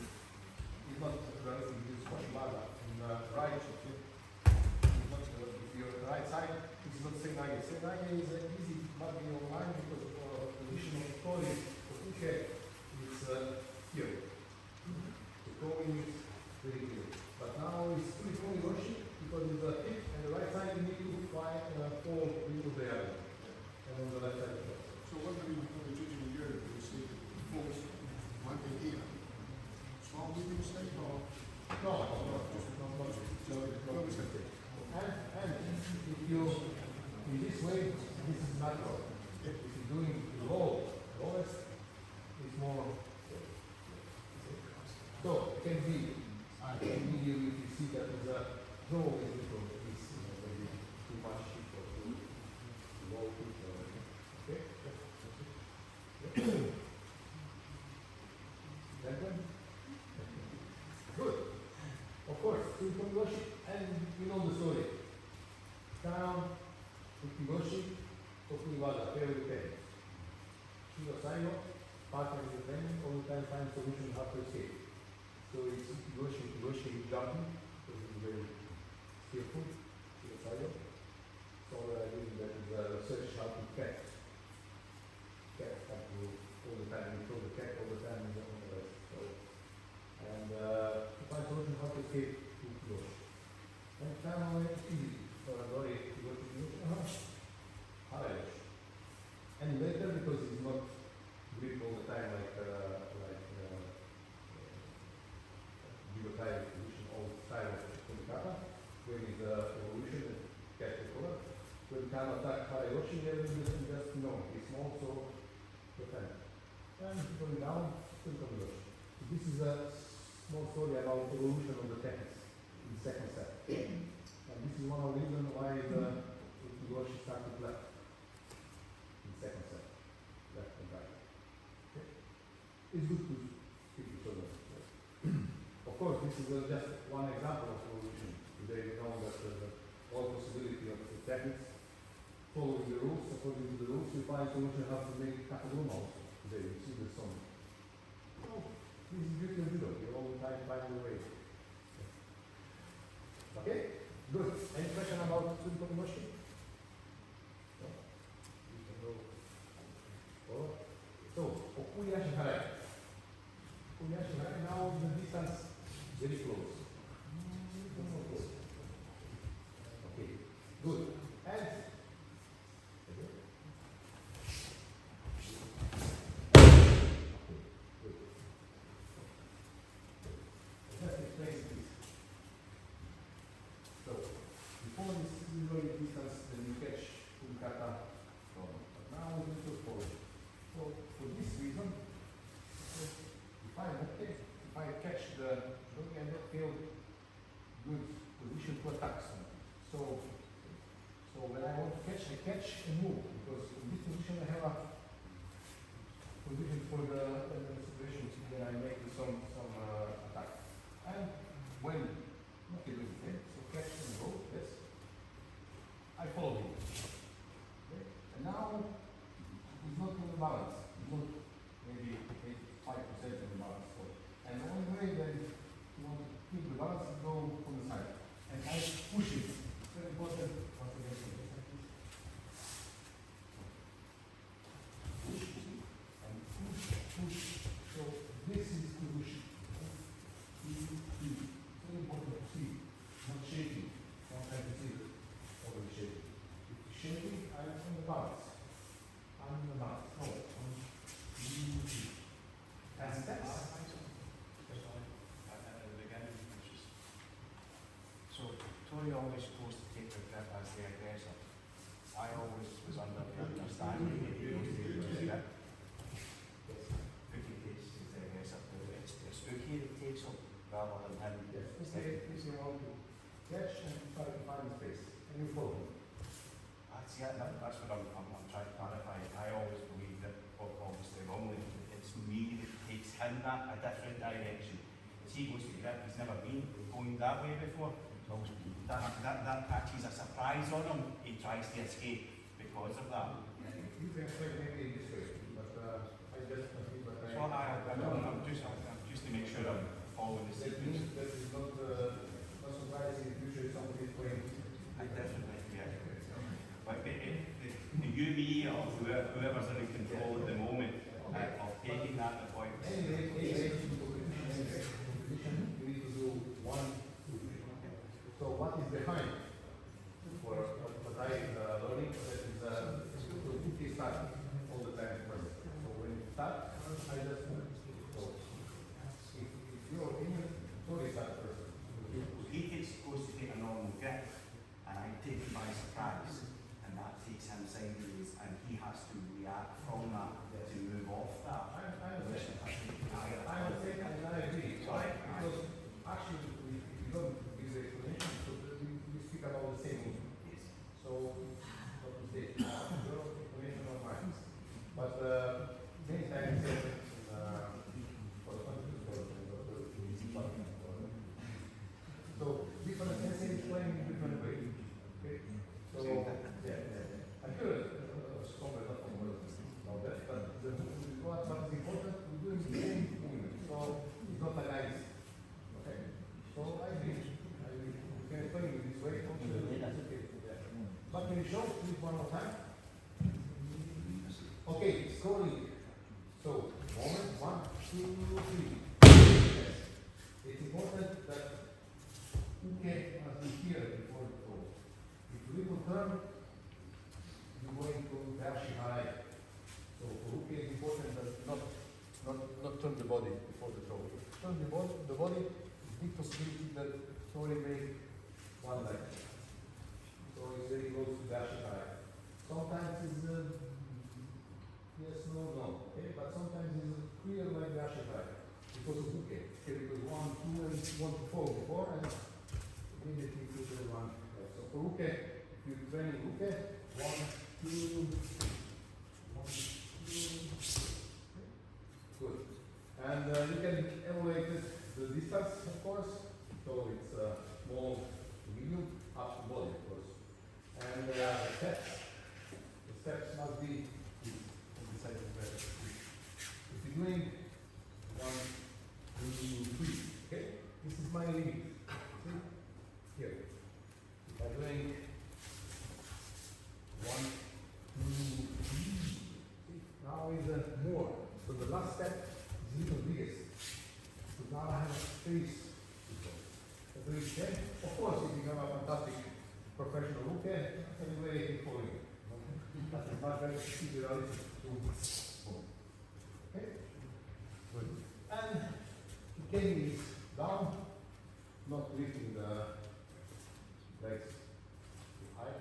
Speaker 3: is not right. This is Koshimada in right. It's not if your right side. This is not Nage. Nage is easy marking online because position of stories of Uke is here. The going is very clear. But now it's fully going worship because it's a hip and the right side you need to find fall into the other. And on the left side.
Speaker 9: So what do you put the judging in Europe? You see, falls might be here. Small medium state or?
Speaker 3: No, just not much. And if you, in this way, this is natural. If you're doing lowest, it's more. So, it can be, immediately if you see that there's a draw is little, it's maybe too much shift or too low pitch or okay? That one? Good. Of course, Tsuki worship, and you know the story. Down, Tsuki worship, Tsuki Wada, pair with pen. Judo Saigo, partner with the pen, all the time find solution how to escape. So it's Tsuki jumping, so it's very skillful, Judo Saigo. So what I do is that is research how to catch. How to all the time, you throw the cat all the time, you don't know the rest. So, and to find solution how to escape to Yoshi. And now it's easy for a lorry to go to Yoshi. And later, because it's not grip all the time like Judo position all the time of Kata, when it's evolution and catch the color. When you can attack Harayoshi, then you just know it's small, so defend. And going down, still come Yoshi. This is a small story about evolution of the techniques in the second step. And this is one of the reasons why the Yoshi started left in the second step. Left and right. Okay? It's good to speak to each other. Of course, this is just one example of evolution. Today we know that all possibility of the techniques following the rules, according to the rules, we find solution how to make Kata also. Today we see the song. Oh, this is beauty of Judo. You all the time find a way. Okay? Good. Any question about Tsuki motion? No? You can go. Oh. So, Okuyashi Harai. Okuyashi Harai, now the distance very close. More close. Okay. Good. And before this usually distance, then you catch Kata from. But now we need to forward. So for this reason, if I catch the jockey, I don't feel good position to attack someone. So when I want to catch, I catch and move because in this position I have a position for the situation that I make some attack. And when not doing it, so catch and go, yes. I follow him. Okay? And now he's not in the balance. He's not maybe 5% in the balance. So, and the only way that you want to keep the balance is go on the side. And I push it. It's very important. Once again, push, and push. So this is push.
Speaker 7: Tori always goes to take the grip as the aggressor. I always was under the understanding that he goes to take the grip. Uke takes the aggressor. It's Uke that takes him rather than him.
Speaker 3: Yes, if you want to catch and try to find space, and you follow.
Speaker 7: That's what I'm trying to clarify. I always believe that, obviously wrongly, it's me that takes him a different direction. As he goes to the grip, he's never been going that way before. That catches a surprise on him. He tries to escape because of that.
Speaker 3: You can play maybe this way, but I just think that
Speaker 7: So I'm just to make sure I'm following the
Speaker 3: that
Speaker 7: sequence.
Speaker 3: means that is not surprising in the future if somebody is playing.
Speaker 7: I definitely, yeah. But you, me, or whoever's in control at the moment of taking that the point.
Speaker 3: Anyway, you need to do 1, 2, 3. So what is behind? For what I learning that is to start all the time first. So when you start, I just so if your opinion, sorry start first.
Speaker 7: He goes to take a normal grip, and I take him by surprise, and that takes him sideways, and he has to react from that to move off that.
Speaker 3: I understand. And I agree. Why? Because actually, if you don't give the explanation, so we speak about the same movement.
Speaker 7: Yes.
Speaker 3: So, what to say? Your explanation or mine. But many times, for the country, so different essays explain in different ways. Okay? So, yeah. I'm curious, stronger not about that, but what is important, we're doing the same movement. So, it's not a nice. Okay? So, I agree. We can explain it this way. That's okay. Yeah. But can you show please one more time? Okay, scoring. So, moment, 1, 2, 3. Yes. It's important that Uke must be here before it goes. If you will turn, you're going to dash high. So for Uke it's important that not turn the body before the throw. If you turn the body, it's big possibility that Tori make one leg. So it's very close to dash high. Sometimes it's yes, no, okay, but sometimes it's clear like dash high. Because of Uke. Okay, because 1, 2, and 1 to 4 before and immediately to the 1. So for Uke, if you train Uke, 1, 2, 1, 2. Good. And you can evaluate the distance, of course. So it's small to medium, up to body, of course. And the steps must be on the side of the bed. If you're doing 1, 2, 3, okay? This is my limit. See? Here. If I'm doing 1, 2, 3. See? Now is more. So the last step is even biggest. So now I have a space to go. So do it again. Of course, if you become a fantastic professional looker, anyway, for you. But it's not very easy to okay? Good. And the cane is down, not lifting the legs too high.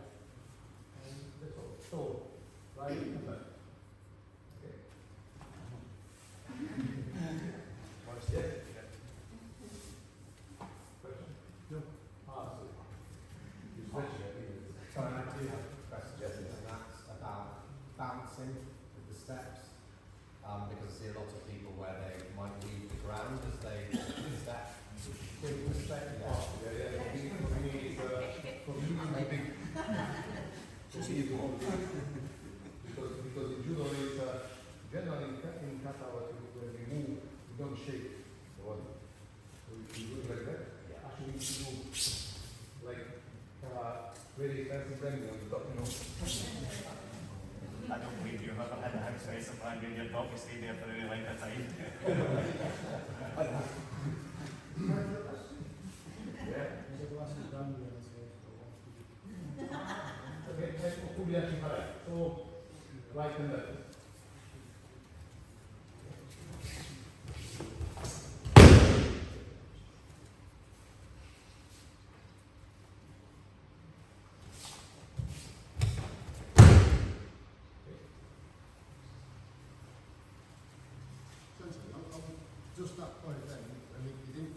Speaker 3: And that's all. So, right and left. Okay? Yes? Question? No. Sorry. You switching, I think.
Speaker 5: So I do have questions, and that's about bouncing with the steps, because I see a lot of people where they might leave the ground as they step.
Speaker 3: With respect, yeah. For me, I think. Because in judo is generally in kata when we move, we don't shake the body. So if you do it like that, actually if you do like very fancy bending on the top, you know.
Speaker 7: I don't believe you've ever had a house race of when your dog has stayed there for any length of time.
Speaker 3: Okay, so right and left.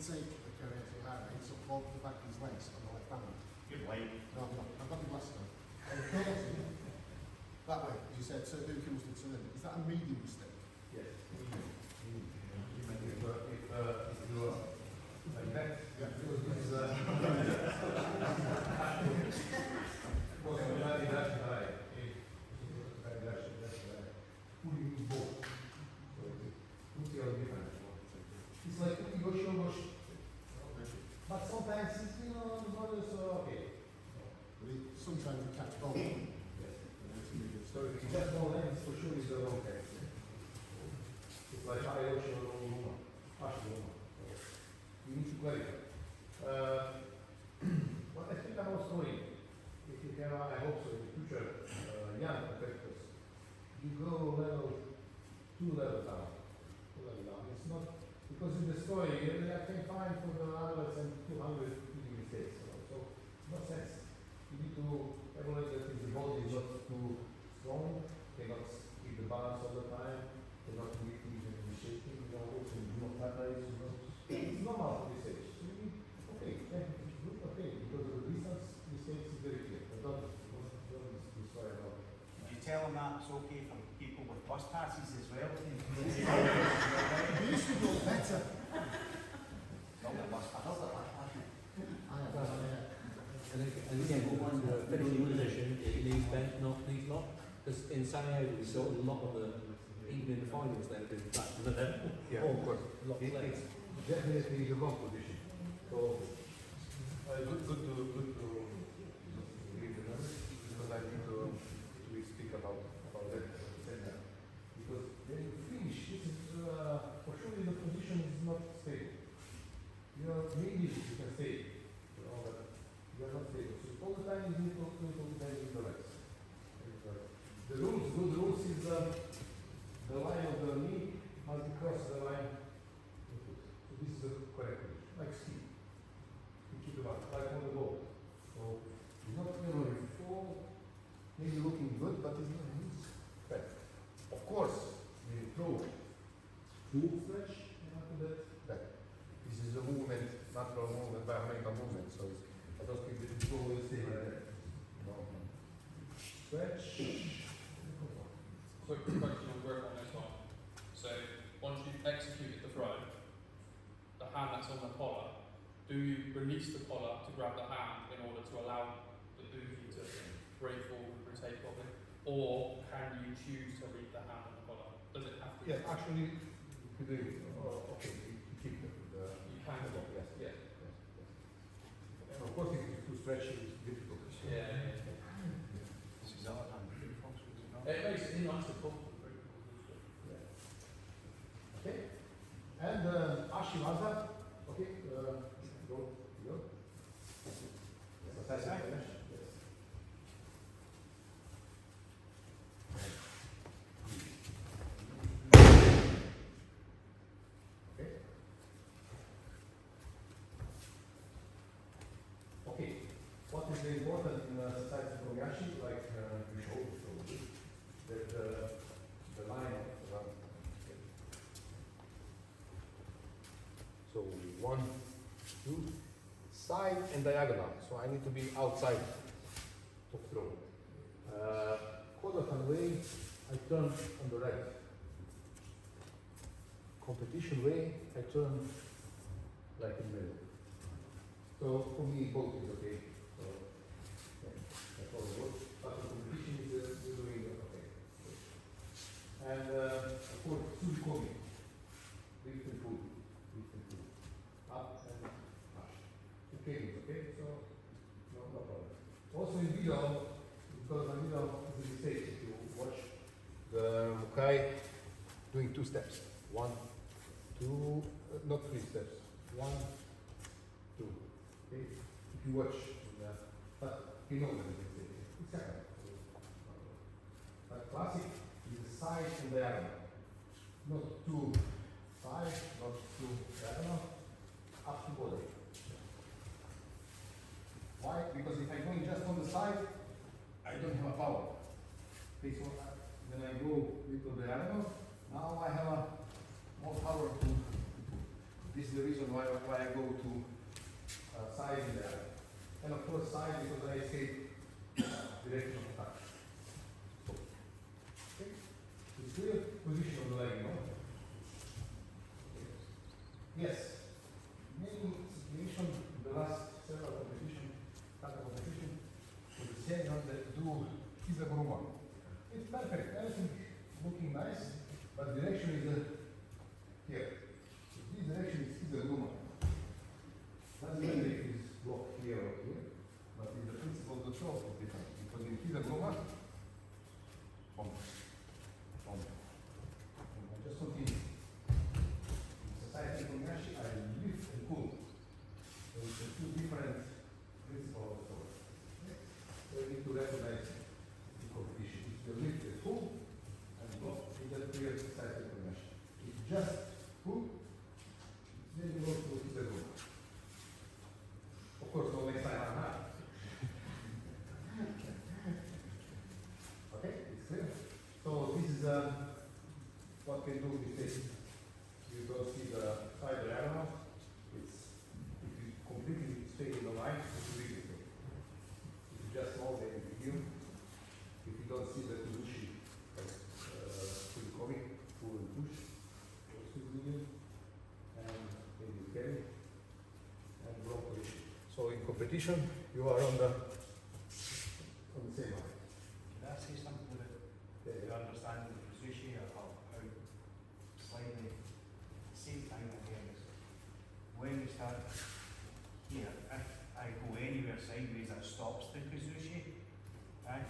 Speaker 9: take the Karachi highway, so hold the back of his legs on the left hand.
Speaker 7: Good light.
Speaker 9: No, I'm not. I've got my glasses on. And closing that way, as you said, so Uke must have turned. Is that a medium mistake?
Speaker 3: Yes. If you like that,
Speaker 9: Yeah.
Speaker 3: because this is most of the money that's right. Pulling in both. So it's your difference. It's like you go show, but sometimes it's, you know, not so okay.
Speaker 9: But sometimes you catch both.
Speaker 3: Yes.
Speaker 9: And it's a medium
Speaker 3: So if
Speaker 9: mistake.
Speaker 3: you just know lens, for sure it's the wrong text. It's like high ocean or woman, partial woman. You need to clarify. What I think about story, if you can, I hope so in the future, young competitors, you go level 2 level down. 2 level down. It's not, because in the story, I can find for the adults and 200 mistakes. So, no sense. You need to evaluate that the body is not too strong, cannot keep the balance all the time, cannot keep even shaking, you know, and do not have that, you know. It's normal for this age. So you need, okay, it's good, okay, because of the distance, mistakes is very clear. But don't destroy at all.
Speaker 7: Did you tell him that it's okay for people with bus passes as well?
Speaker 9: You used to go better.
Speaker 7: Not the bus
Speaker 8: I
Speaker 7: pass.
Speaker 8: thought that last time.
Speaker 9: I have.
Speaker 4: And again, the finishing position, it needs bent, not knees lock. Because in Santiago, we saw a lot of the, even in the finals, they've been back to the level.
Speaker 3: Yeah, of course.
Speaker 4: Locked legs.
Speaker 3: It's definitely the wrong position. So, good to read the numbers, because I need to speak about that. Because when you finish, this is, for sure the position is not stable. You know, maybe you can stay, you know, but you are not stable. So all the time you need to bend the legs. The good rules is the line of the knee must be cross the line. So this is the correct position, like ski. You keep the back, like on the ball. So it's not, you know, you fall, maybe looking good, but it's not bad. Of course, when you throw full stretch, you have to that back. This is a movement, natural movement, biomechanical movement. So it's, I don't think that you always stay like that. No. Stretch.
Speaker 10: Quick question on grip on this one. So once you've executed the throw, the hand that's on the collar, do you release the collar to grab the hand in order to allow the booty to break forward and rotate properly? Or can you choose to leave the hand on the collar? Does it have to?
Speaker 3: Yeah, actually, you could do it. Okay, you keep the
Speaker 10: You can.
Speaker 3: yes.
Speaker 10: Yeah.
Speaker 3: And of course, if it's too stretchy, it's difficult.
Speaker 10: Yeah.
Speaker 7: This is our time.
Speaker 10: It makes it nice to talk.
Speaker 3: Okay. And Ashiwaza. Okay. Go. Yes. Yes. Okay. Okay. What is important in society Kobayashi, like you showed, that the line of so 1, 2, side and diagonal. So I need to be outside of throw. Kodokan way, I turn on the right. Competition way, I turn like in the middle. So for me, both is okay. So yeah, that's all it works. But the competition is doing okay. And of course, Tsukomi, lift and pull, up and push. Okay, okay. So no problem. Also in video, because in video is a mistake if you watch the Mukai doing 2 steps. 1, 2, not 3 steps. 1, 2. Okay? If you watch, but you know that it's a mistake. It's happening. But classic is the side and diagonal. Not 2 side, not 2 diagonal, up to body. Why? Because if I'm going just on the side, I don't have a power. Okay, so when I go little diagonal, now I have a more power to. This is the reason why where I go to side in there. And of course side because I escape direction of attack. So, okay. It's clear position of the leg, no? Yes. Many situations, the last several competition, Kata competition, with the senior that do Kidderminster. It's perfect, everything looking nice, but direction is here. So this direction is Kidderminster. Doesn't matter if it's blocked here or here, but in the principle of the throw is different. Because in Kidderminster, I just continue. Society from Nage, I lift and pull. So it's a two different principles of the throw. So you need to recognize the competition. It's the lift and pull, and block, it's a clear society from Nage. It's just pull, it's very close to Kidderminster. Of course, no next time I'm not. Okay, it's clear. So this is what can do with this. You don't see the side diagonal. It's if you completely stay in the line, it's a big thing. If you just hold the view, if you don't see the Kuzushi comic, pull and push, goes to the medium, and then you carry and block position. So in competition, you are on the same line.
Speaker 7: Can I say something about your understanding of Kazushi or how slightly same thing again is when we start here, if I go anywhere sideways that stops the Kazushi, right?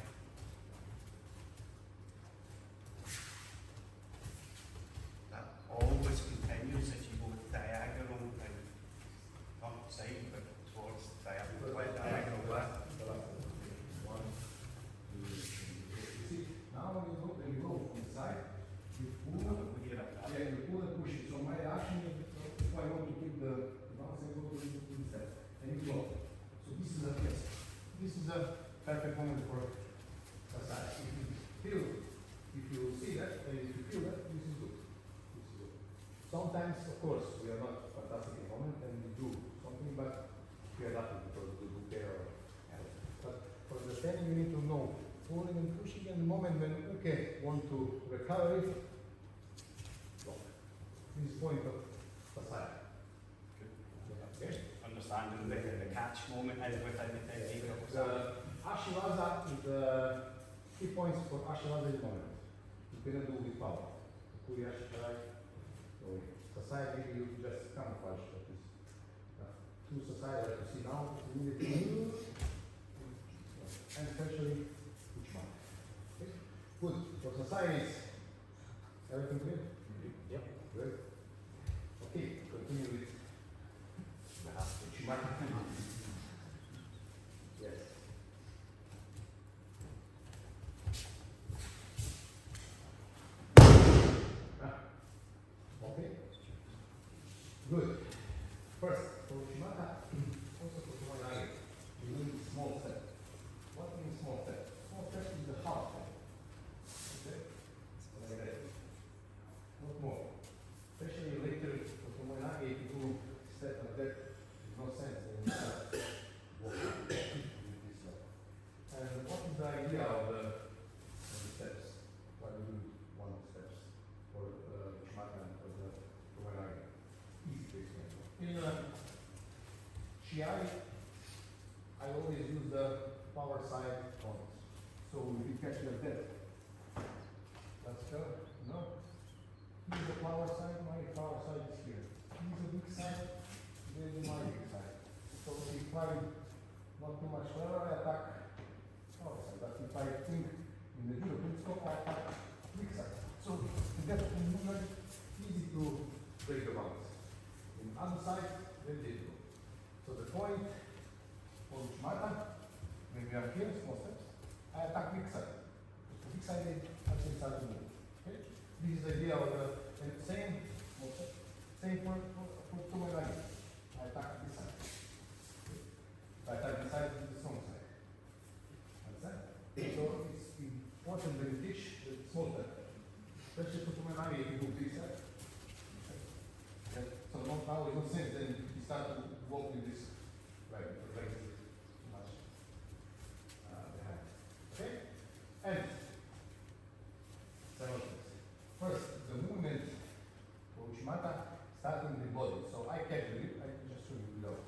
Speaker 7: That always continues if you go diagonal and not side but towards diagonal back.
Speaker 3: One, two, three. You see, now when you go from the side, you pull, you pull and push it. So my action is if I want to keep the bounce, I go to the step and you block. So this is a test. This is a perfect moment for a side. If you see that and if you feel that, this is good. This is good. Sometimes, of course, we are not fantastic in the moment and we do something, but we adapt it because we do care. But for the training, you need to know pulling and pushing, and the moment when want to recover it, block. This is point of facade. Okay.
Speaker 7: Understanding the catch moment is within the technique of
Speaker 3: The Ashiwaza is the key points for Ashiwaza is moment. You cannot do with power. Kuyashi try. Society you just camouflage that is. Two society that you see now, you need to and especially which one. Okay? Good. For societies, everything clear?
Speaker 4: Yep.
Speaker 3: Good. Okay, continue with Uchimata. Yes. Okay. Good. First, for Uchimata, also for Nage, you need small step. What means small step? Small step is the half step. Okay? Like that. Not more. Especially later, for Nage, if you do step like that, there's no sense in walking with this step. And what is the idea of the steps? Why do you want steps for Uchimata and for Nage? Easy to explain. In Shiai, I always use the power side points. So if you catch like that, let's go. No? Here's the power side, my power side is here. Here's the big side, there's my big side. So if I'm not too much clever, I attack power side. But if I think in the Judo principle, I attack big side. So to get the movement, easy to break the bounce. In the other side, very difficult. So the point for Uchimata, when we are here, small steps, I attack big side. The big side is actually start to move. Okay? This is the idea of the same small step. Same for Tumanagi. I attack this side. Okay? I attack this side, this is the strong side. Understand? So it's important that you teach the small step. Especially for Tumanagi if you do this side. Okay? So now it no sense then start to walk with this leg, the leg is too much behind. Okay? And several things. First, the movement for Uchimata starting with the body. So I catch the grip, I just show you without.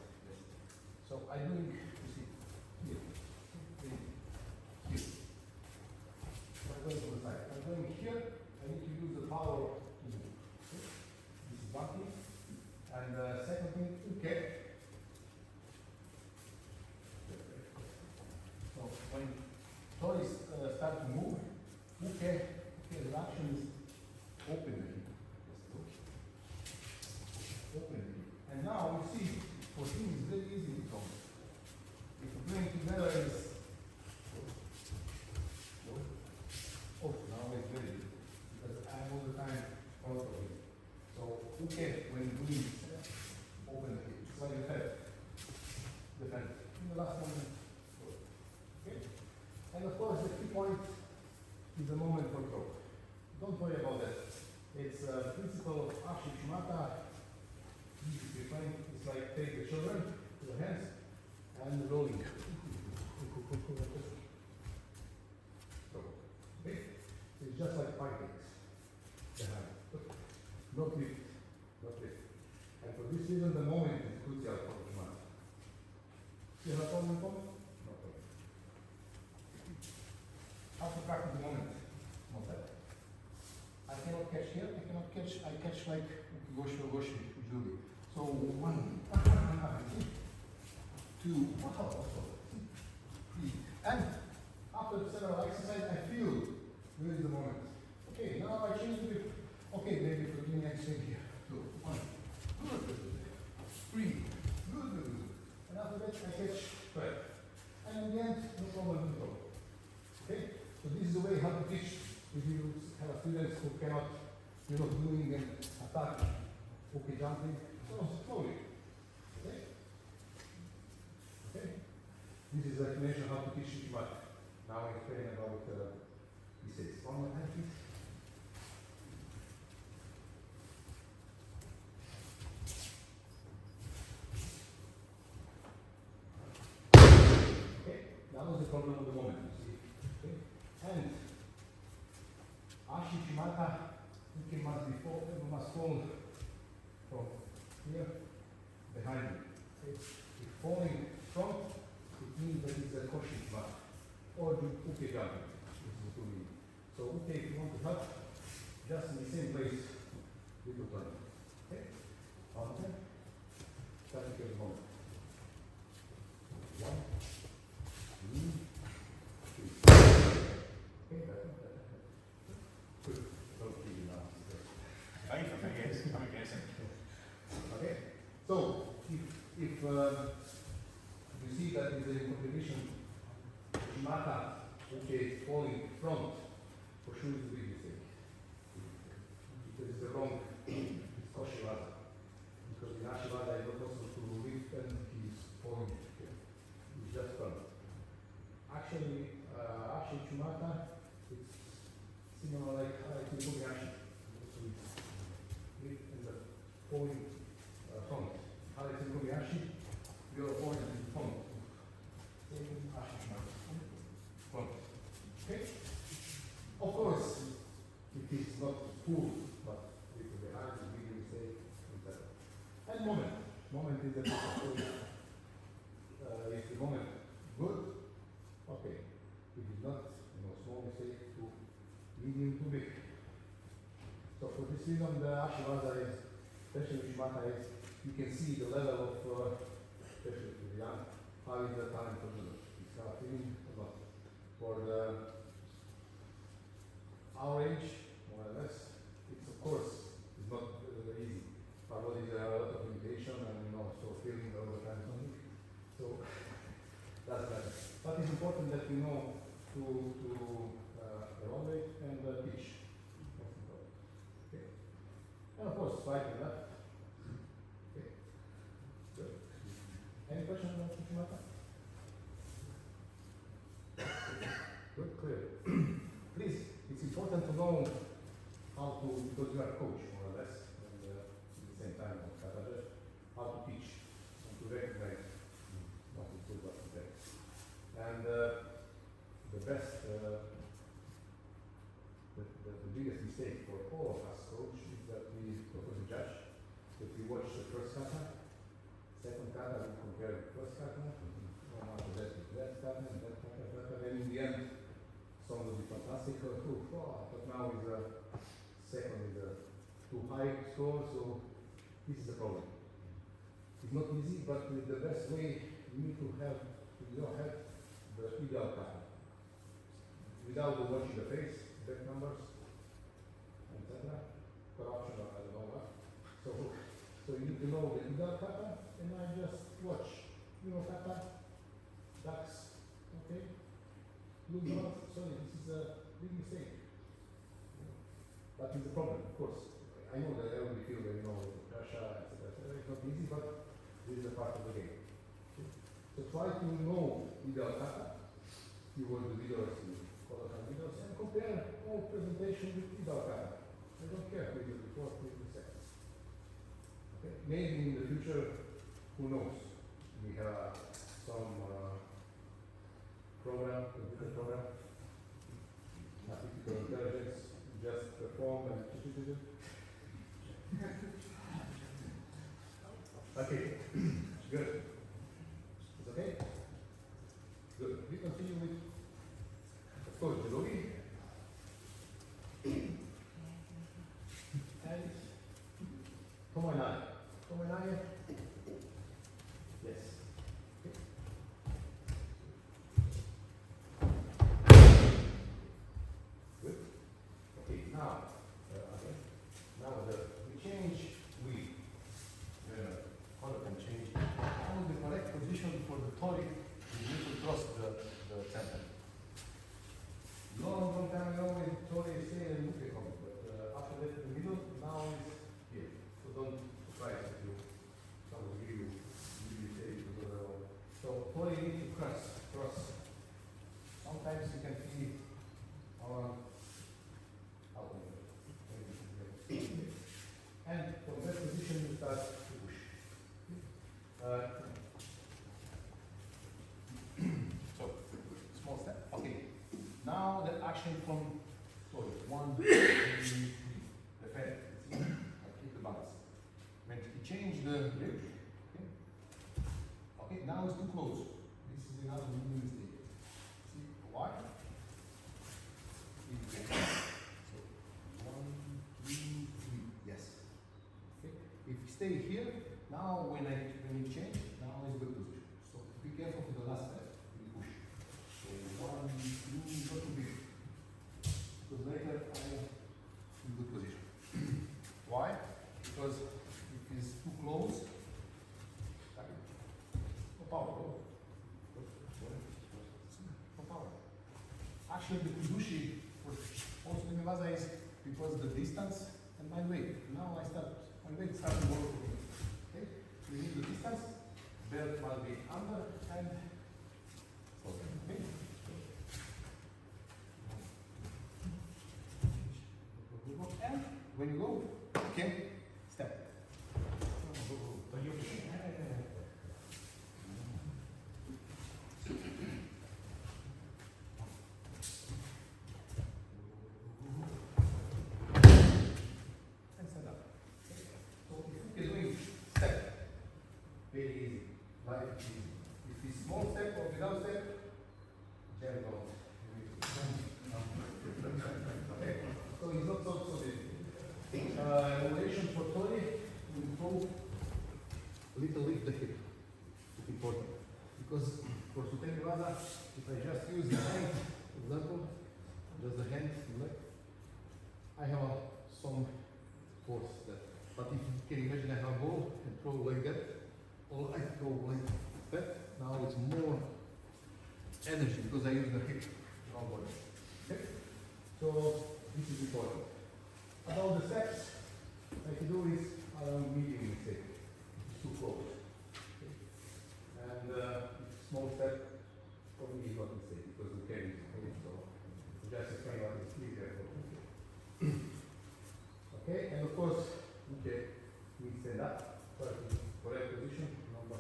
Speaker 3: So I'm doing, you see, here, here. So I'm going to the side. I'm going here, I need to use the power to move. Okay? This is one thing. And second thing, okay. So when toys start to move, okay, the action is open the hip. Open the hip. And now you see, for him it's very easy to come. If you're playing together is oh, now it's very easy. Because I'm all the time out of it. So okay, when you do this, open the hip. It's like the head. Defend. In the last moment. Okay? And of course the key point is the moment for throw. Don't worry about that. It's the principle of Ashi Shimata. It's like take the children to the hands and rolling. So, okay? It's just like pancakes. Not lift. Not lift. And for this reason, the moment is crucial for the Shimata. You have a problem? No problem. How to practice the moment? Not that. I cannot catch here, I catch like Goshi, Judo. So 1, 2, wow, 3. And after several exercises, I feel where is the moment. Okay, now I change the grip. Okay, maybe for the next thing here. 2, 1, good, 3, good. And after that, I catch 12. And in the end, no problem at all. Okay, so this is the way how to teach. If you have a student who cannot, you're not doing an attack, okay, jumping, so slowly. Okay? Okay? This is the explanation how to teach Shikimat. Now I explain about mistakes. One more time, please. Okay? That was the problem of the moment, you see. Okay? And Ashi Shimata, you must fall from here behind you. Okay? If falling front, it means that it's a Koshi Shimata. Or the uke jumping. This is what we mean. So uke, if you want to help, just in the same place, little turn. Okay? Okay? Try to get a moment. 1, 2, 3. Okay, better. Good. Don't feel it now.
Speaker 7: Fine for me, yes. I'm guessing.
Speaker 3: Okay. So if you see that in the competition, Shimata, okay, falling front, for sure it's a big mistake. Because it's the wrong, it's Koshiwada. Because in Ashiwada it's not possible to lift and he's falling. Okay. It's just front. Actually, Ashi Shimata, it's similar like Kumi Ashi. So it's lift and the falling front. Alex and Kobayashi, your opponent is in front. Same Ashi Shimata. Front. Okay? Of course, it is not full, but it will be hard to make a mistake, etc. And moment. Moment is the is the moment good? Okay. If it's not, small mistake, too medium, too big. So for this reason, the Ashiwada is, especially Shimata is, you can see the level of, especially to the young, how is the talent for Judo. It's kind of feeling a lot. For our age, more or less, it's of course, it's not very easy. But what is a lot of limitation and so feeling all the time something. So that's better. But it's important that we know to evaluate and teach. That's important. Okay. And of course, right and left. Okay. Good. Any questions about Shimata? Good, clear. Please, it's important to know how to, because you are a coach more or less, and at the same time, how to teach. second kata, we compare the first kata, one after that with that kata, and that kata, then in the end, some will be fantastic, but now is second is too high score, so this is a problem. It's not easy, but the best way we need to have the ideal kata. Without watching the face, back numbers, etc. Corruption or I don't know what. So you need to know the ideal kata, and I just watch. Kata, ducks, okay? Blue dots, sorry, this is a big mistake. But it's a problem, of course. I know that everybody feels that, Russia, etc. It's not easy, but this is a part of the game. Okay? So try to know ideal kata. You watch the videos, videos, and compare all presentation with ideal kata. I don't care who is it before, who is it second. Okay? Maybe in the future, who knows? We have some program, computer program, artificial intelligence, just perform and okay, good. It's okay? Good. We continue with, of course, Judo. And Tomoenai. Yes. Okay. Good. Okay, now, we change, color can change. Now the correct position for the tori is need to cross the center. Long time ago, when tori is saying and look at but after that in the middle, now is here. So don't surprise if you, someone give you say so tori need to cross. Sometimes you can see our and from that position you start to push. So, small step. Okay. Now the action from 1, 2, 3. The pad. I keep the balance. When you change the grip, okay, now it's too close. This is another mistake. See why? So 1, 2, 3. Yes. Okay. If you stay here, now when you change, now is good position. So be careful for the last step. You push. So 1, 2, not too big. Because later I am in good position. Why? Because if it's too close, no power. No power. Actually, the kudushi for also the Miwaza is because the distance and my weight. Now my weight starts to work. Okay? We need the distance, belt must be under and okay? And when you go, okay, step. And stand up. Okay? So if you're doing step, very easy, life is easy. If it's small step or without step, jam on. Okay? So it's not so difficult. Elevation for tori, we improve little lift the hip. It's important. Because for Suten Miwaza, if I just use the hand, for example, just the hand, leg, I have some force there. But if you can imagine I have a ball and throw like that, or I throw like that, now it's more energy because I use the hip, not body. Okay? So this is important. About the steps, I can do is medium mistake. It's too close. Okay? And small step for me is not a mistake because we can use it. So just explain what is clear. Okay, and of course, okay, we stand up, correct position, number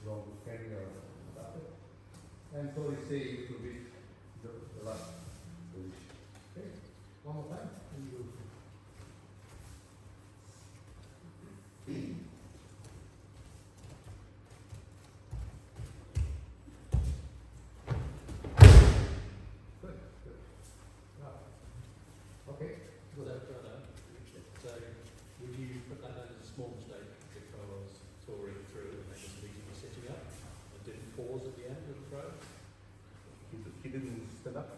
Speaker 3: long carry or adapter. And so we stay a little bit the last position. Okay, one more time, and you he didn't stand up.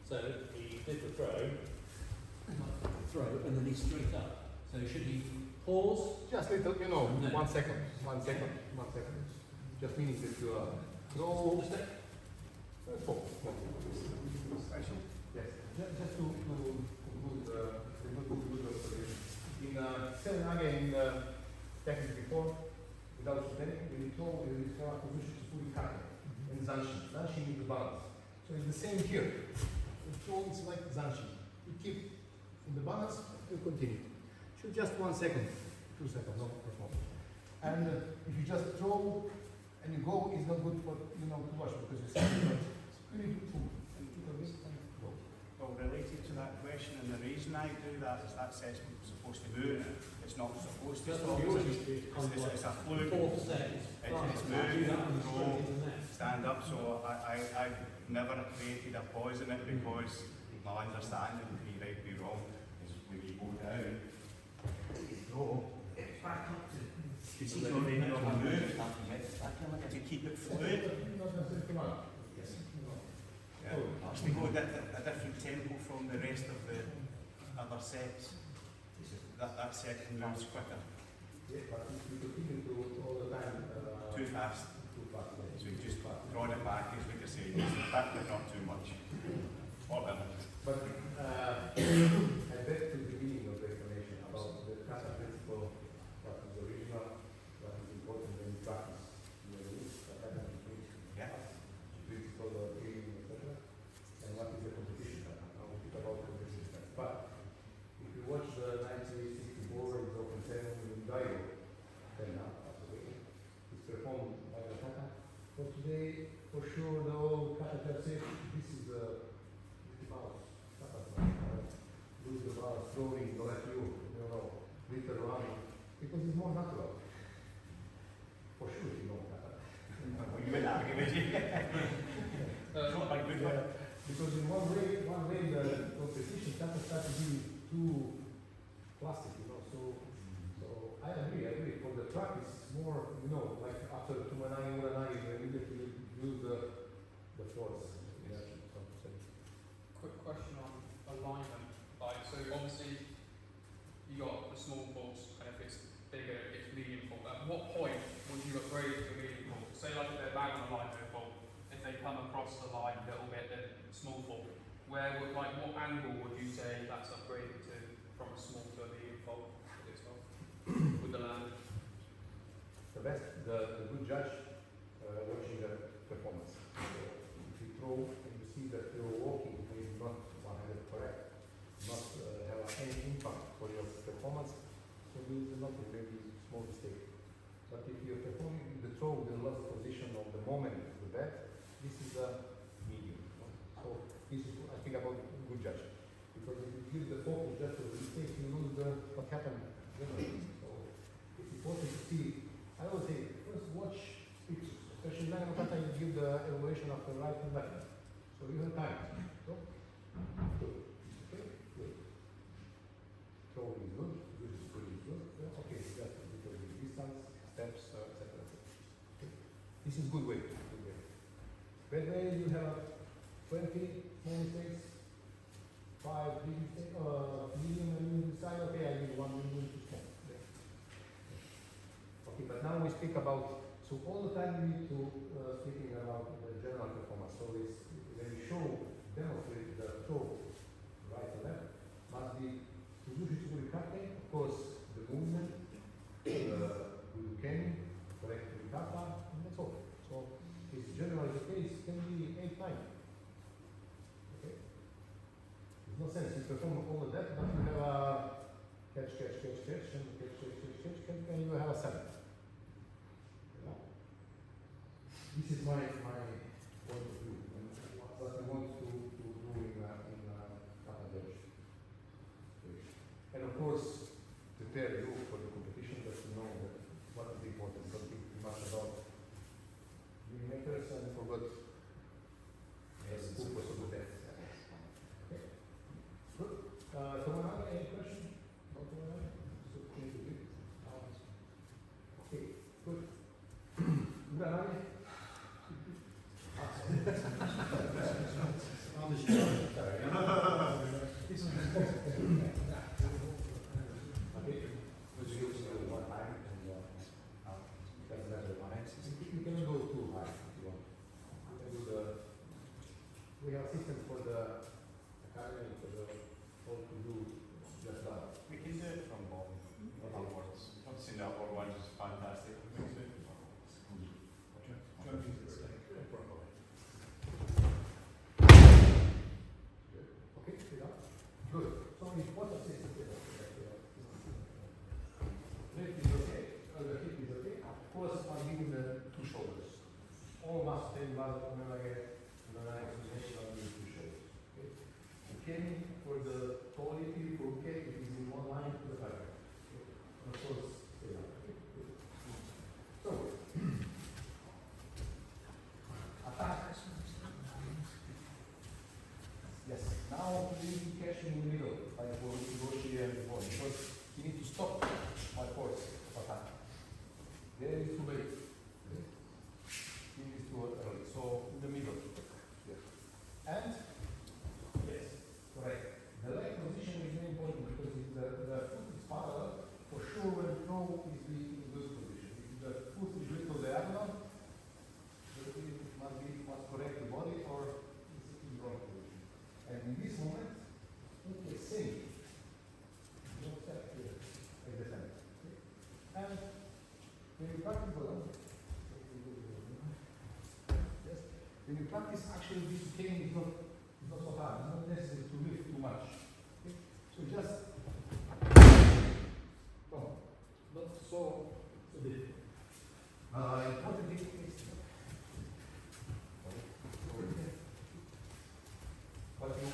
Speaker 4: So he did the throw, and then he's straight up. So should he pause?
Speaker 3: Just little, you know,
Speaker 4: No.
Speaker 3: 1 second. Just meaning that you throw.
Speaker 4: Hold the step.
Speaker 3: Focus. Special? Yes. Just to conclude the observation. In Nage, in technique before, without anything, when you throw, you throw a position to fully Kata and Zanshin. Zanshin is the balance. So it's the same here. The throw is like Zanshin. You keep in the balance, you continue. Should just 1 second, 2 seconds, no problem. And if you just throw and you go, it's not good for to watch because you see you need to and this and go.
Speaker 7: Well, related to that question, and the reason I do that is that set's supposed to move. It's not supposed to stop. It's a fluke.
Speaker 4: 4 seconds.
Speaker 7: It's moving, roll, stand up. So I've never created a pause in it because my understanding, be right, be wrong, is when you go down, it's back up to. It's already on the move. To keep it fluid. Yeah. We go a different tempo from the rest of the other sets. That section moves quicker.
Speaker 3: Yeah, but if you continue to all the time.
Speaker 7: Too fast. So you just draw it back, as we can say, just back but not too much. Whatever.
Speaker 3: But I bet to the beginning of the explanation about the Kata principle, what is original, what is important when you practice. Principle of training, etc. And what is the competition? I will speak about the competition. But if you watch the 1964 is open ceremony in Judo, then it's performed by the Kata. For today, for sure, the old Kata just says this is the balance. Lose the balance, throwing, let you little running, because it's more natural. For sure, you know Kata.
Speaker 7: You will argue with you. Not my good one.
Speaker 3: Because in one way the competition Kata starts to be too plastic, So I agree. For the practice, more, like after the Tumanai, Uranai, you immediately use the force.
Speaker 10: Quick question on alignment. So obviously you got the small faults, and if it's bigger, it's medium fault. At what point would you upgrade to medium fault? Say like if they're bang on the line, no fault. If they come across the line a little bit, then small fault. What angle would you say that's upgraded to from a small to a medium fault with this fault? With the land?
Speaker 3: The good judge watching the performance. If you throw and you see that your walking is not 100 correct, not have any impact for your performance, so there is nothing, maybe small mistake. But if you're performing the throw in the last position of the moment of the bat, this is a medium. So this is, I think, about good judge. Because if you give the focus just to the mistake, you lose what happened generally. So it's important to see. I always say, first watch pictures, especially now in Kata, you give the evaluation of the right and left. So you have time. So, good. Okay, good. Throwing is good, good is good. Okay, just because of distance, steps, etc. Okay. This is good way. Bad way, you have 20 small mistakes, 5 big mistakes, medium, and you decide, okay, I need 1 medium to small. Okay, but now we speak about, so all the time we need to speaking about the general performance. So it's, when we demonstrate the throw right and left, must be Suzuki Kate, of course, the movement, Buduken, correct Kata, and that's all. So it's generally the case, can be 8 times. Okay? There's no sense, you perform all of that, but you have a catch, and you have a 7. This is my point of view, and what we want to do in Kata Judge. And of course, prepare you for the competition, that you know that what is important. Don't think too much about millimeters and forget the purpose of the test. Okay. Good. Someone have any question? Okay, good. all must take valid Nage when I association of these two shoulders. Okay? The kenny for the quality for Uke it is in one line to the pattern. Okay? And of course, stay up. Okay? So, attack. Yes, now you need to catch in the middle, like for Ugoshi and the body, because you need to stop my force of attack. There is too late. Okay? Here is too early. So in the middle. Yes. And yes, correct. The leg position is very important because if the foot is parallel, for sure when throw is be in good position. If the foot is little diagonal, must correct the body or it's in wrong position. And in this moment, okay, same. No step here, like the center. Okay? And when you practice yes, when you practice actually this cane is not so hard, it's not necessary to lift too much. Okay? So just no, not so big. Important thing is but you,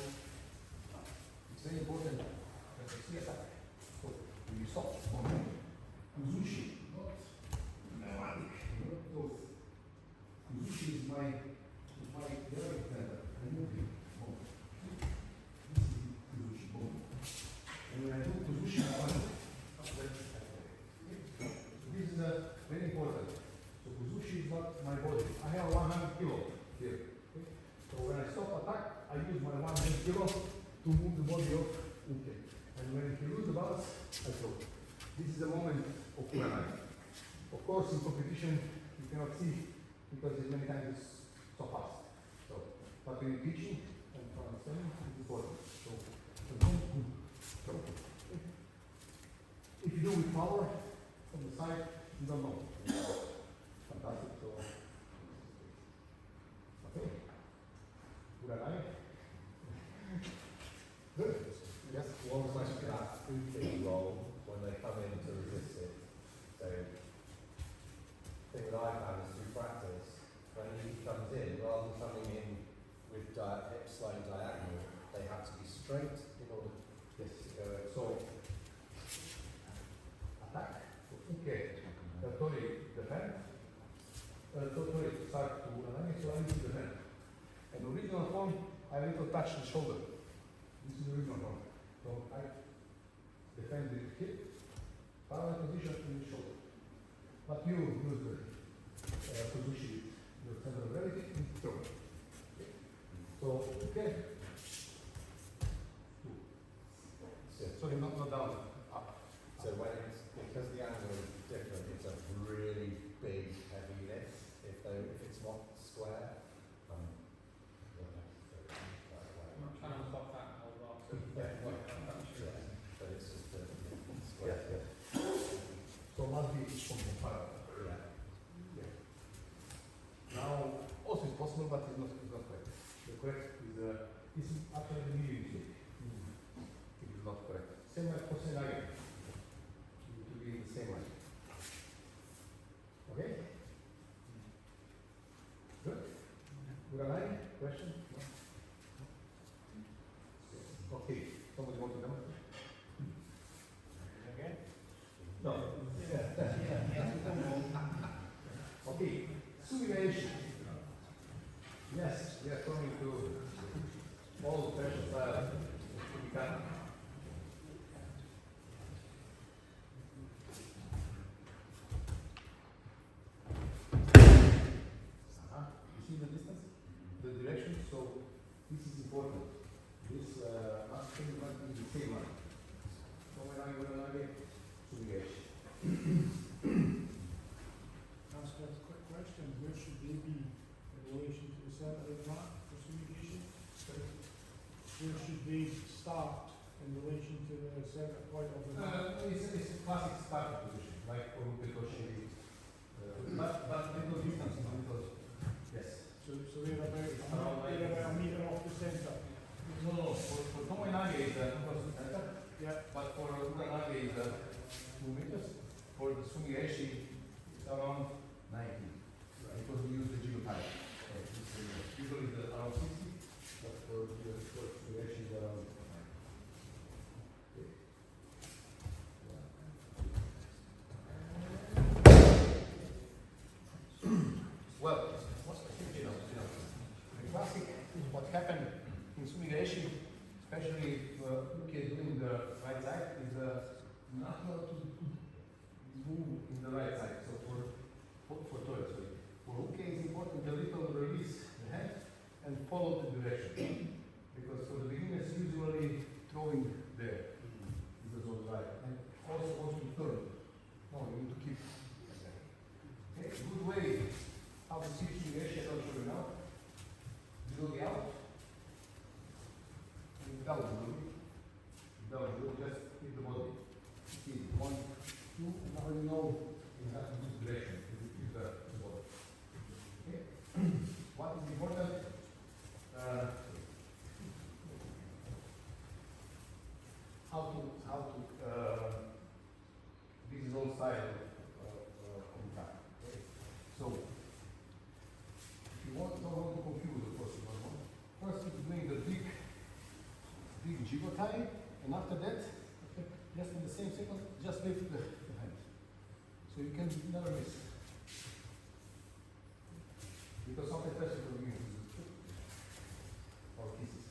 Speaker 3: it's very important that you see attack. So when you stop, Uzushi, not pneumatic, not those. Uzushi is my direct center. I move it. Boom. This is Uzushi. Boom. And when I do Uzushi, I want to so this is very important. So Uzushi is not my body. I have 100 kilo here. Okay? So when I stop attack, I use my 100 kilo to move the body of Uke. And when he loses the balance, I throw. This is the moment of Kuranai. Of course, in competition, you cannot see because it's many times it's so fast. So, but when you're teaching and for understanding, it's important. So, boom, boom, throw. Okay. If you do with power from the side, you don't know. Fantastic. So, okay. Kuranai. Good.
Speaker 5: Yes, one question to that Uke roll when they come in to resist it. So, the thing that I found is through practice, when he comes in, rather than coming in with hips slightly diagonal, they have to be straight in order to go.
Speaker 3: So, attack. Okay. Tori defend. Tori start to Kuranai, so I need to defend. And original form, I need to touch the shoulder. This is the original form. So I defend the hip, parallel position in the shoulder. But you use the position, your center of gravity, and throw. Okay. So, okay. Sorry, not down. Up.
Speaker 5: So when it's, because the angle is different, it's a really big, heavy lift. If it's not square,
Speaker 10: I'm trying to stop that and hold on. So
Speaker 5: yeah,
Speaker 10: I'm sure.
Speaker 5: but it's just a square.
Speaker 3: Yes, yes. So must be something parallel.
Speaker 5: Yeah.
Speaker 3: Now, also it's possible, but it's not correct. The correct is actually the medium mistake. It is not correct. Same like Kosenage. It will be the same way. Okay? Good? Kuranai, question? No? Okay. Somebody want to demonstrate?
Speaker 2: Again?
Speaker 3: No. Okay. Simulation. Yes, we are coming to all special style. Kata. You see the distance? The direction? So this is important. This must be the same one. So when I simulation.
Speaker 9: Ask a quick question, where should they be in relation to the center of the mat for communication? Where should they start in relation to the center point of the mat?
Speaker 3: It's a classic starting position, like for Upekoshi. But little distance is little. Yes.
Speaker 9: So they're about a meter off the center.
Speaker 3: No. For Tomoe Nage is close to center.
Speaker 9: Yeah.
Speaker 3: But for Uranage is 2 meters. For the Sumieshi, it's around 90. Because we use the Judo. high. Usually the around 60, but for the first direction around 90. Okay. Well, you know, the classic, what happened in swimming racing, especially if doing the right side, is not allowed to move in the right side. So for Torres, for Uke it's important a little release the hand and follow the direction. Because for the beginners usually throwing there because of the right. And also to turn. No, you need to keep. Okay, good way how to see swimming racing, I'll show you now. Below the out. And down, just keep the body. See, 1, 2, now you know exactly which direction to keep the body. Okay? What is important? How to this is all style of contact. Okay? So, if you don't want to confuse the first one, first it's doing the big Judo time, and after that, okay, just in the same second, just lift the hand. So you can never miss. Because something special for you or kisses.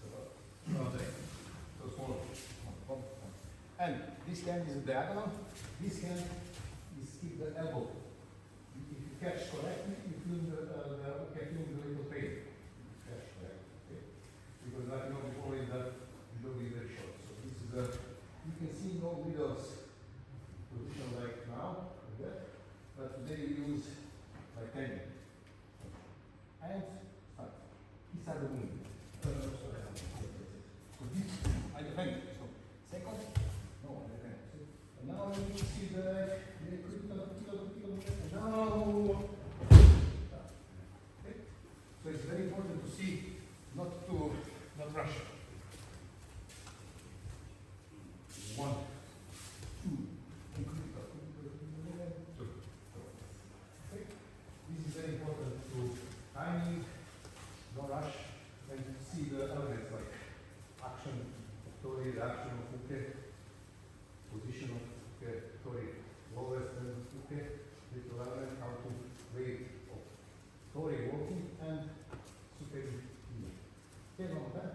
Speaker 3: So small. And this hand is a diagonal. This hand is keep the elbow. If you catch correctly, you feel the little pain. Catch correctly. Okay. Because like you know before is that will be very short. So this is you can see no videos position like now, like that, but today we use like 10. And start. These are the movements. So this, I defend. So second, no, I defend. And now you need to see the critical, and now. Okay. So it's very important to see, not rush. 1, 2, okay. This is very important to timing, no rush, and see the elements like action of Tori, reaction of Uke, position of Uke, Tori, lowest and Uke, little element, how to wait of Tori walking and Suke. Okay, one more time.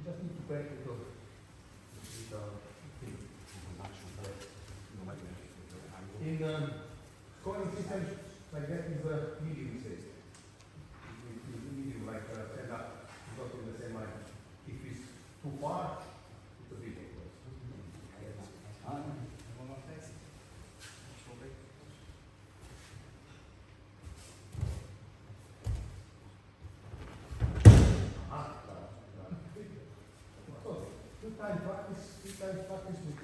Speaker 3: Just need to practice with in scoring system like that is a medium state. Medium like stand up, not in the same line. If it's too far, it's a big Two times practice with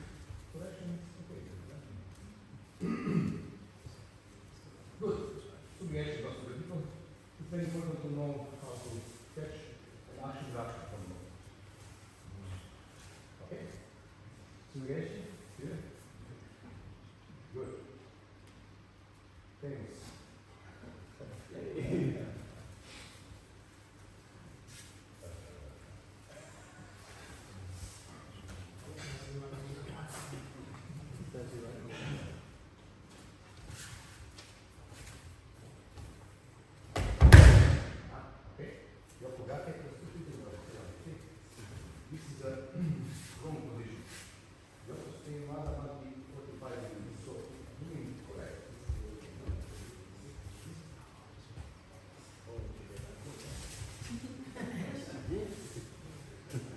Speaker 3: correction, okay. Good. So we actually got to the people. It's very important to know how to catch and action reaction from them. Okay? So we actually, here. Good. Thanks. This is a wrong position. You have to stay rather than be 45 degrees. So doing correct.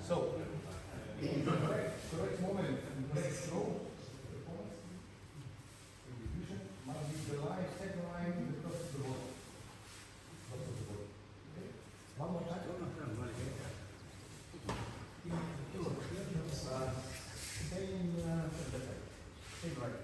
Speaker 3: So in the correct moment, correct throw, execution must be the line, second line, the cross of the ball. Cross of the ball. Okay? One more time. Same right.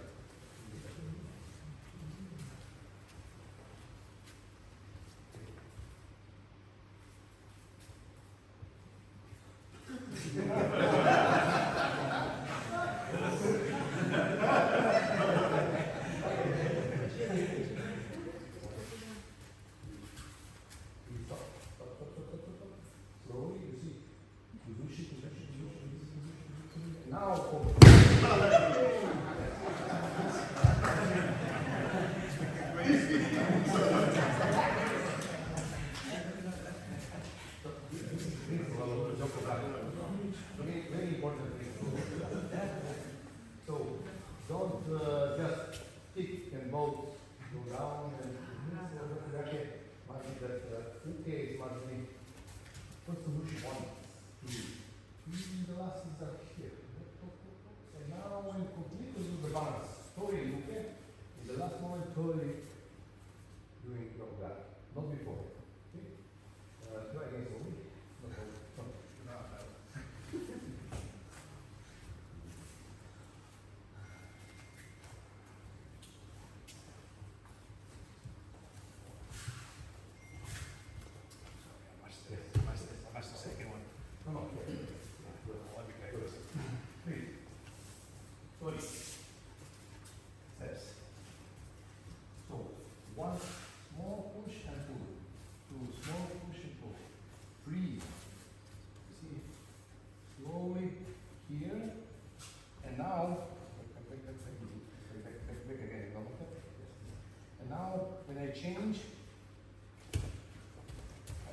Speaker 3: now, very important thing. So, don't just kick and both go down and racket. Must be that okay, it must be first solution 1, 2. The last is up here. And now when completely lose the balance, totally okay. In the last moment, totally doing your back, not before. Okay? Try again slowly. No problem. No.
Speaker 7: I missed the second one.
Speaker 3: No, no. Okay.
Speaker 7: Let me go.
Speaker 3: Please. Sorry. Steps. So, 1 small push and pull. 2 small push and pull. Breathe. See, slowly here. And now, back again. And now, when I change, I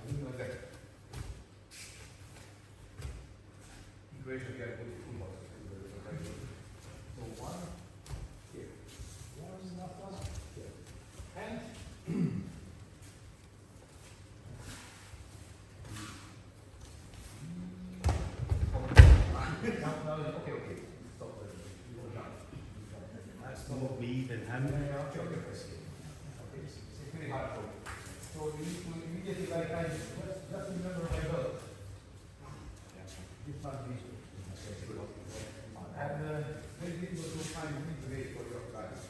Speaker 3: do like that. Equation here, put the full body. So 1 here. 1 last one here. And now, okay. Stop there. You go down.
Speaker 7: That's not me, then him.
Speaker 3: Okay. It's very hard for you. So you need to immediately like I just remember my belt. This must be. And very difficult to find which way for your class.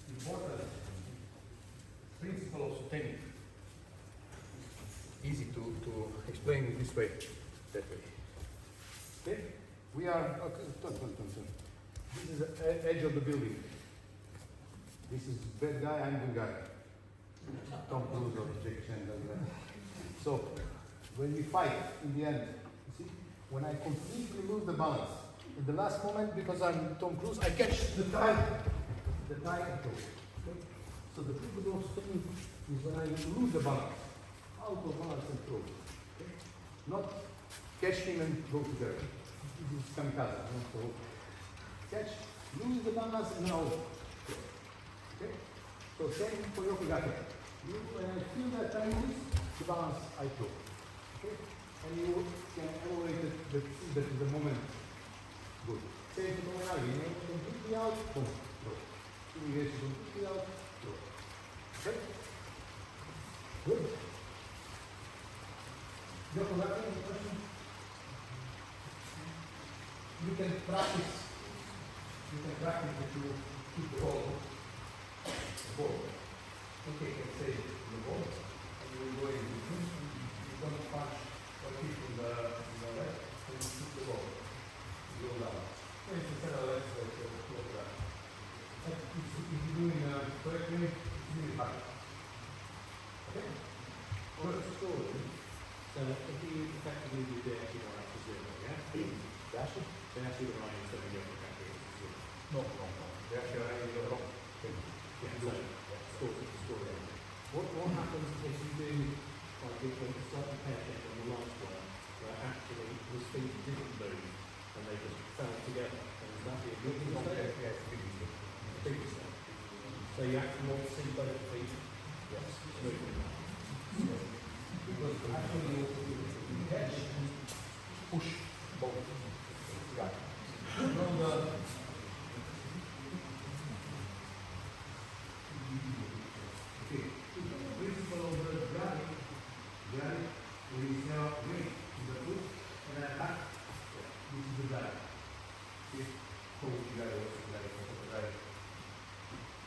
Speaker 3: Important principle of sustaining. Easy to explain this way, that way. Okay? We are, okay, turn. This is the edge of the building. This is bad guy, I'm good guy. Tom Cruise or Jackie Chan does that. So, when we fight, in the end, you see, when I completely lose the balance, in the last moment, because I'm Tom Cruise, I catch the tie and throw. Okay? So the principle of sustaining is when I lose the balance, out of balance and throw. Okay? Not catch him and go together. This is kamikaze. So catch, lose the balance and now. Okay? So same for Yokogake. When I feel that I lose the balance, I throw. Okay? And you can evaluate the that is the moment. Good. Same for Tomonagi. You know, completely out, boom, throw. Immigration completely out, throw. Okay? Good. Yokogake, any question? You can practice that you keep the ball. Okay, let's say the ball, and you will go in between, you don't punch or kick in the left, and you keep the ball. You go down. So it's instead of left, like that. If you're doing correctly, it's really hard. Okay?
Speaker 4: Well, it's a story. So if you effectively do the actual right to zero, yeah?
Speaker 3: Dash it?
Speaker 4: Then actually the right instead of the other factor is zero.
Speaker 3: No. Dash your right, you go wrong.
Speaker 4: Yeah, so score it. What happens if you do like a slightly pear shape on the last one, where actually those things didn't move and they just fell together? And is that the big mistake?
Speaker 3: Yes, big mistake.
Speaker 4: Big mistake. So you actually want to see both feet moving.
Speaker 3: Because actually you catch, push both. Right. From the okay, principle of the gravity, there is no weight in the foot and attack. This is the gravity. Okay, hold together also gravity, also the gravity.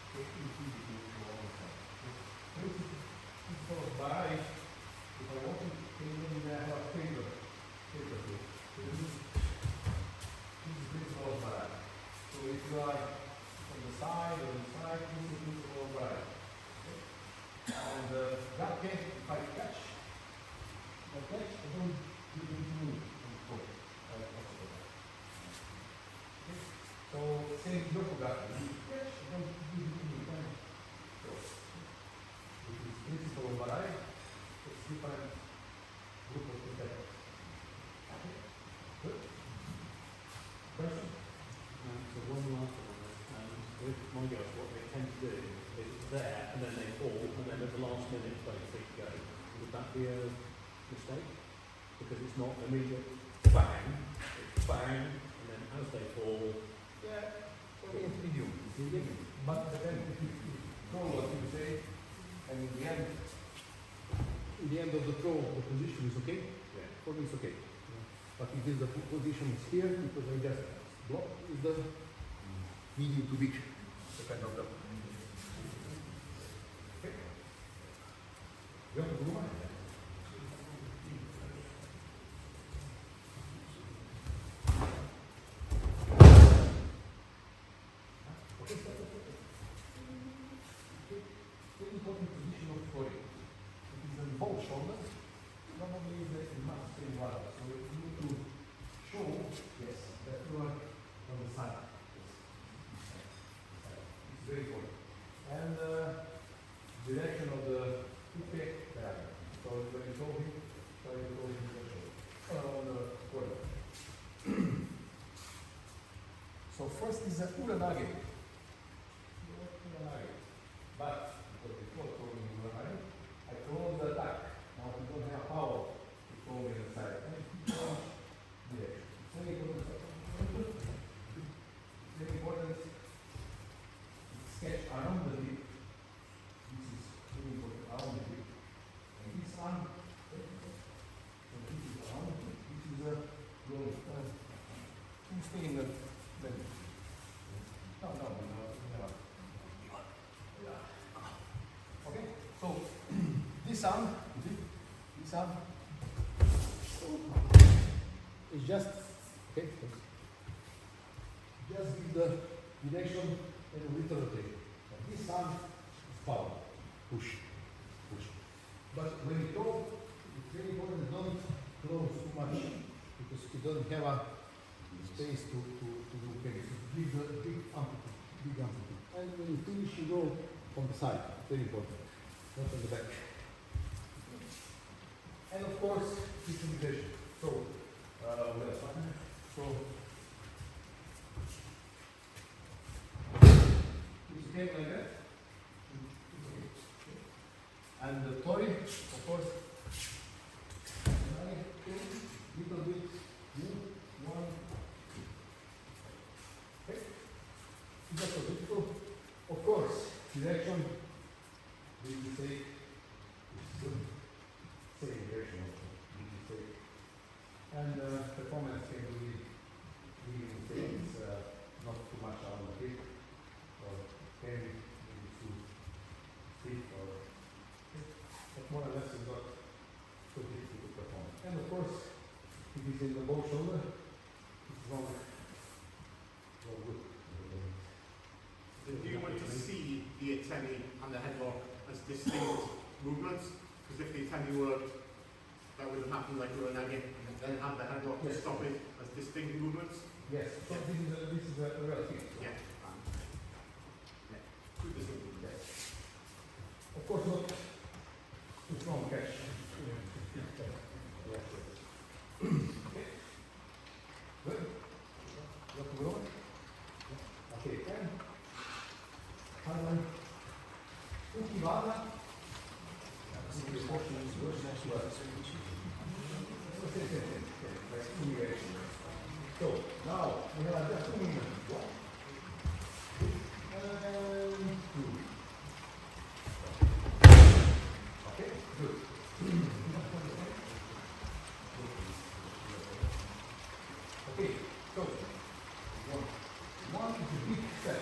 Speaker 3: Okay, easy to do to all the time. This is for Bradić. If I want to, even have a paper here. look at that, yes, don't give it any time. So, it is principle of Bradić, it's different group of detectors. Okay, good. Question?
Speaker 4: So one last one, with my girls, what they tend to do is it's there and then they fall and then at the last minute they think go. Would that be a mistake? Because it's not immediate bang, it's bang and then as they fall,
Speaker 3: Yeah, it's medium. But then if you throw what you say, and in the end of the throw, the position is okay.
Speaker 4: yeah.
Speaker 3: For me, it's okay. But if the position is here, because I just block, is the medium to big. Depend on the. Okay. You have to do one. Okay, very important position of foreign. It is on both shoulders. Probably the must stay well. So you need to show, yes, that you are on the side. It's very important. And direction of the hook there. So when you throw him, try to throw him on the shoulder, on the corner. So first is a Nage. But because before throwing Nage, I close the attack. Now you don't have power to throw me inside. Direction. It's very important. It's very important. Sketch around the hip. This is very important. Around the hip. And this arm. So this is around the hip. This is a roll. You stay in the. No. Okay, so this arm is just okay. Just give the direction and a little rotation. And this arm is power, push. But when you throw, it's very important don't close too much because you don't have a space to do things. Give the big amplitude. And when you finish, you go on the side. Very important. Not on the back. And of course, distribution. So, so it's okay like that. And the toy, of course, little bit, one. Okay. That's so beautiful. Of course, direction. We will say good. Same direction also. We will say. And performance can be really say it's not too much on the hip or can maybe too stiff or but more or less it's not so difficult to perform. And of course, if it is in the both shoulder, it's wrong. Good.
Speaker 1: Do you want to see the attendee and the headlock as distinct movements? Because if the attendee worked, that would have happened like with a Nage, and then have the headlock to stop it as distinct movements?
Speaker 3: Yes, so this is a relative.
Speaker 1: Yeah. Two distinct movements.
Speaker 3: Yes. Of course not too strong catch. Okay. Good. You have to go on? Okay, and finally, Ukivada. So now we have just 2 movements. 1 and 2. Okay, good. Okay, so one is a big step.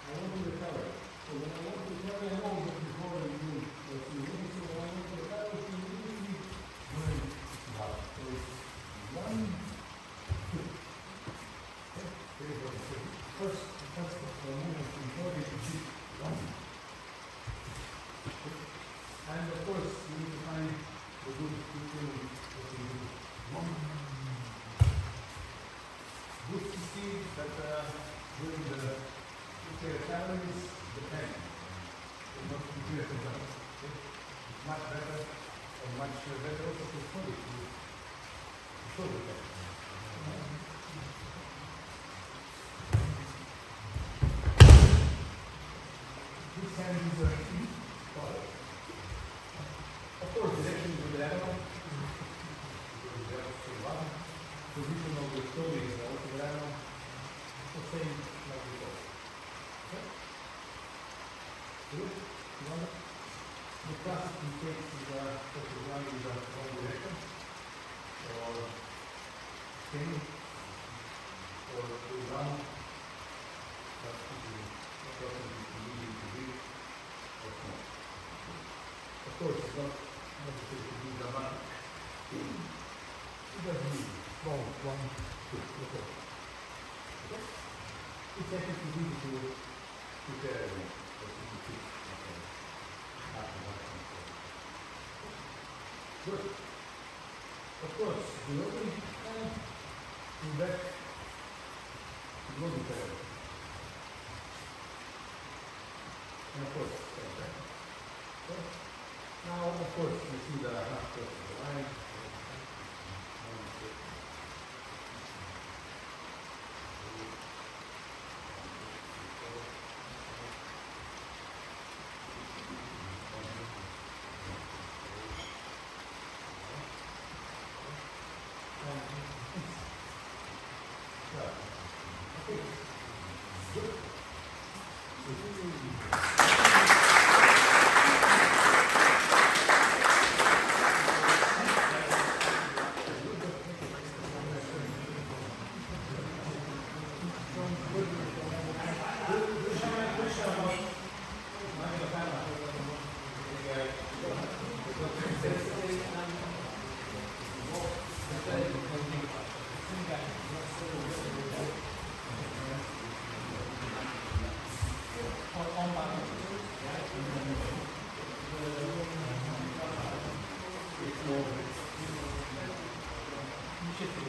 Speaker 3: I want to recover. So when I want to recover, I know that before I do what you need, so I want to recover, so you usually learn how. So one, two. Okay, very good. So first movement in body is one. Okay. And of course, you need to find the good thing what you do. One. Good to see that during the calories depend. It's not easier to run. It's much better and much better also to show it to show the test. This hand is a follow. Of course, direction is with the animal. Position of the story is also the animal. The same like before. Okay? Good? You want it? The classic mistake is that the one is a wrong direction. Or spin. Or go down. But it is easy to read or small. Of course, it's not necessary to be dramatic. It doesn't need small, 1, 2, okay. Okay? It's actually easy to prepare everything. Okay. After that. Good. Of course, the only time in back is not prepared. And of course, okay. Okay. Now, of course, you see the half of the line.
Speaker 2: You should be